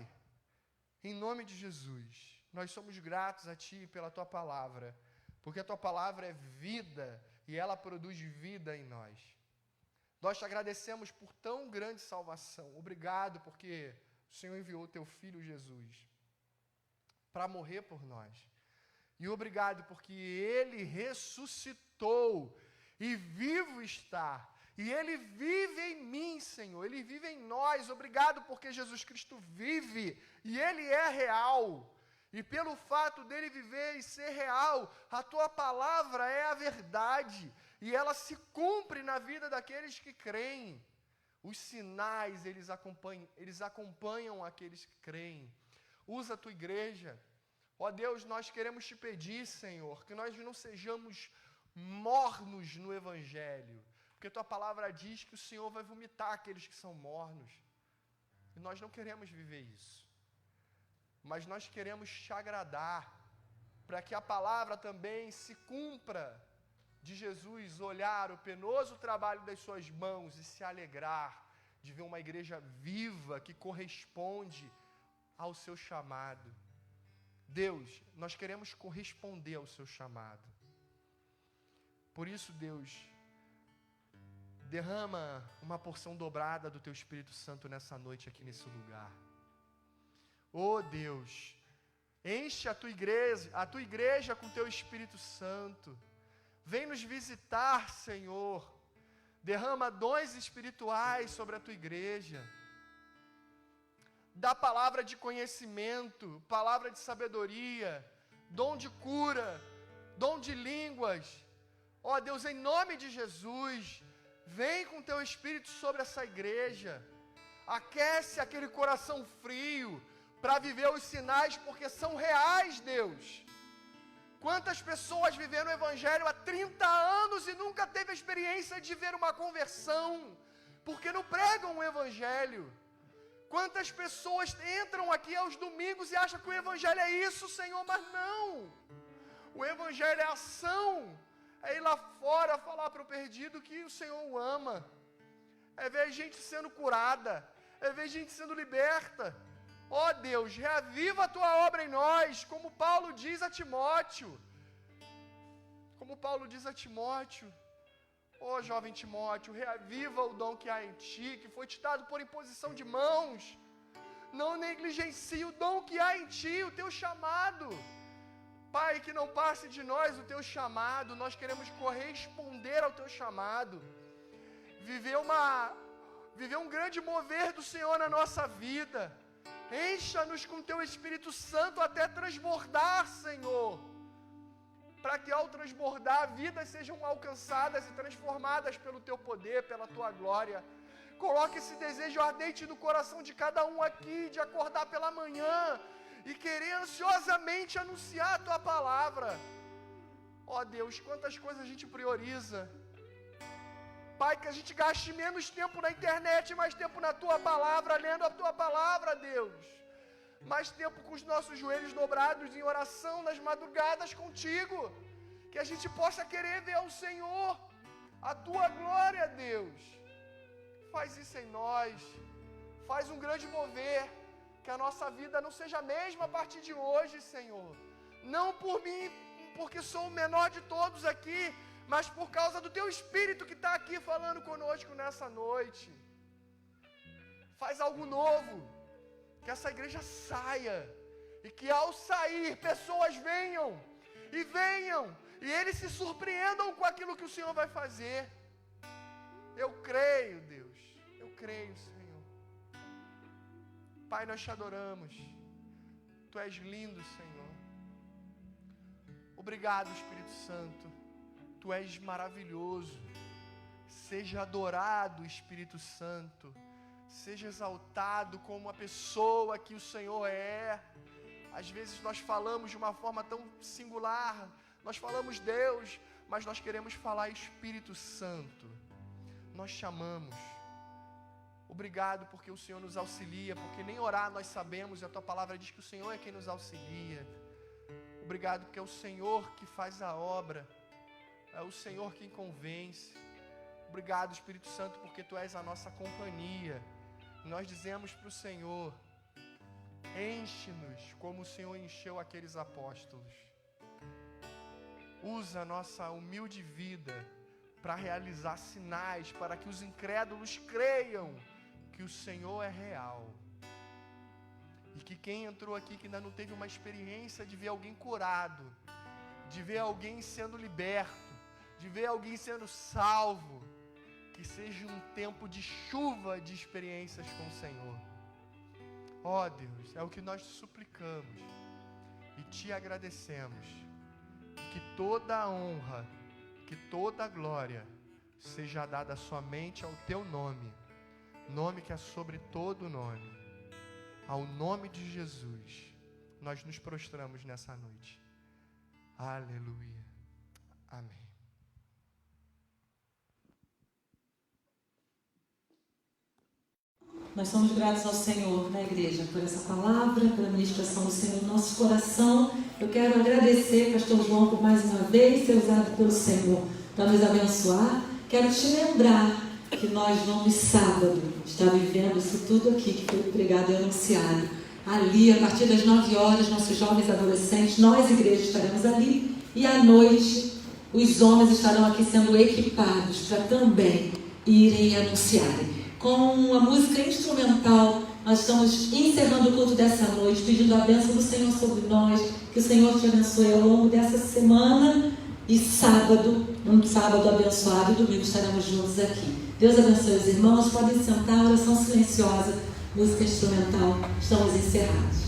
em nome de Jesus, nós somos gratos a Ti pela Tua palavra, porque a Tua palavra é vida e ela produz vida em nós. Nós te agradecemos por tão grande salvação. Obrigado porque o Senhor enviou o Teu Filho Jesus para morrer por nós. E obrigado porque Ele ressuscitou e vivo está. E Ele vive em mim, Senhor. Ele vive em nós. Obrigado porque Jesus Cristo vive e Ele é real. E pelo fato dele viver e ser real, a tua palavra é a verdade. E ela se cumpre na vida daqueles que creem. Os sinais, eles acompanham aqueles que creem. Usa a tua igreja. Ó Deus, nós queremos te pedir, Senhor, que nós não sejamos mornos no Evangelho. Porque tua palavra diz que o Senhor vai vomitar aqueles que são mornos. E nós não queremos viver isso. Mas nós queremos te agradar, para que a palavra também se cumpra de Jesus olhar o penoso trabalho das suas mãos e se alegrar de ver uma igreja viva que corresponde ao seu chamado. Deus, nós queremos corresponder ao seu chamado. Por isso, Deus, derrama uma porção dobrada do teu Espírito Santo nessa noite aqui nesse lugar. Oh Deus, enche a tua igreja com teu Espírito Santo. Vem nos visitar, Senhor. Derrama dons espirituais sobre a tua igreja. Dá palavra de conhecimento, palavra de sabedoria, dom de cura, dom de línguas. Ó Deus, em nome de Jesus, vem com teu Espírito sobre essa igreja. Aquece aquele coração frio, para viver os sinais, porque são reais, Deus. Quantas pessoas viveram o Evangelho há 30 anos e nunca teve a experiência de ver uma conversão, porque não pregam o Evangelho. Quantas pessoas entram aqui aos domingos e acham que o Evangelho é isso, Senhor, mas não. O Evangelho é ação, é ir lá fora falar para o perdido que o Senhor o ama, é ver gente sendo curada, é ver gente sendo liberta. Ó Deus, reaviva a tua obra em nós, como Paulo diz a Timóteo. Ó jovem Timóteo, reaviva o dom que há em ti, que foi te dado por imposição de mãos. Não negligencie o dom que há em ti, o teu chamado. Pai, que não passe de nós o teu chamado, nós queremos corresponder ao teu chamado. Viver um grande mover do Senhor na nossa vida. Encha-nos com teu Espírito Santo até transbordar, Senhor. Para que ao transbordar, vidas sejam alcançadas e transformadas pelo teu poder, pela tua glória. Coloque esse desejo ardente no coração de cada um aqui, de acordar pela manhã e querer ansiosamente anunciar a tua palavra. Ó Deus, quantas coisas a gente prioriza. Pai, que a gente gaste menos tempo na internet, mais tempo na tua palavra, lendo a tua palavra, Deus. Mais tempo com os nossos joelhos dobrados em oração nas madrugadas contigo. Que a gente possa querer ver ao Senhor, a tua glória, Deus. Faz isso em nós. Faz um grande mover. Que a nossa vida não seja a mesma a partir de hoje, Senhor. Não por mim, porque sou o menor de todos aqui, mas por causa do Teu Espírito que está aqui falando conosco nessa noite. Faz algo novo, que essa igreja saia, e que ao sair, pessoas venham, e eles se surpreendam com aquilo que o Senhor vai fazer. Eu creio, Deus, eu creio, Senhor. Pai, nós te adoramos, Tu és lindo, Senhor. Obrigado, Espírito Santo, Tu és maravilhoso. Seja adorado, Espírito Santo. Seja exaltado como a pessoa que o Senhor é. Às vezes nós falamos de uma forma tão singular, nós falamos Deus, mas nós queremos falar Espírito Santo. Nós te amamos. Obrigado porque o Senhor nos auxilia, porque nem orar nós sabemos, e a Tua palavra diz que o Senhor é quem nos auxilia. Obrigado porque é o Senhor que faz a obra, é o Senhor quem convence. Obrigado, Espírito Santo, porque Tu és a nossa companhia. Nós dizemos para o Senhor: enche-nos como o Senhor encheu aqueles apóstolos. Usa a nossa humilde vida para realizar sinais, para que os incrédulos creiam que o Senhor é real. E que quem entrou aqui que ainda não teve uma experiência de ver alguém curado, de ver alguém sendo liberto, de ver alguém sendo salvo, que seja um tempo de chuva de experiências com o Senhor. Ó Deus, é o que nós te suplicamos e te agradecemos. Que toda a honra, que toda a glória seja dada somente ao Teu nome, nome que é sobre todo nome. Ao nome de Jesus, nós nos prostramos nessa noite. Aleluia. Amém. Nós somos gratos ao Senhor, né, igreja, por essa palavra, pela ministração do Senhor no nosso coração. Eu quero agradecer, pastor João, por mais uma vez ser usado pelo Senhor para nos abençoar. Quero te lembrar que nós vamos sábado estar vivendo isso tudo aqui que foi pregado e anunciado. Ali, a partir das 9 horas, nossos jovens e adolescentes, nós, igreja, estaremos ali. E à noite, os homens estarão aqui sendo equipados para também irem e anunciarem. Com a música instrumental, nós estamos encerrando o culto dessa noite, pedindo a bênção do Senhor sobre nós, que o Senhor te abençoe ao longo dessa semana e sábado, um sábado abençoado, e domingo estaremos juntos aqui. Deus abençoe os irmãos, podem sentar, oração silenciosa, música instrumental, estamos encerrados.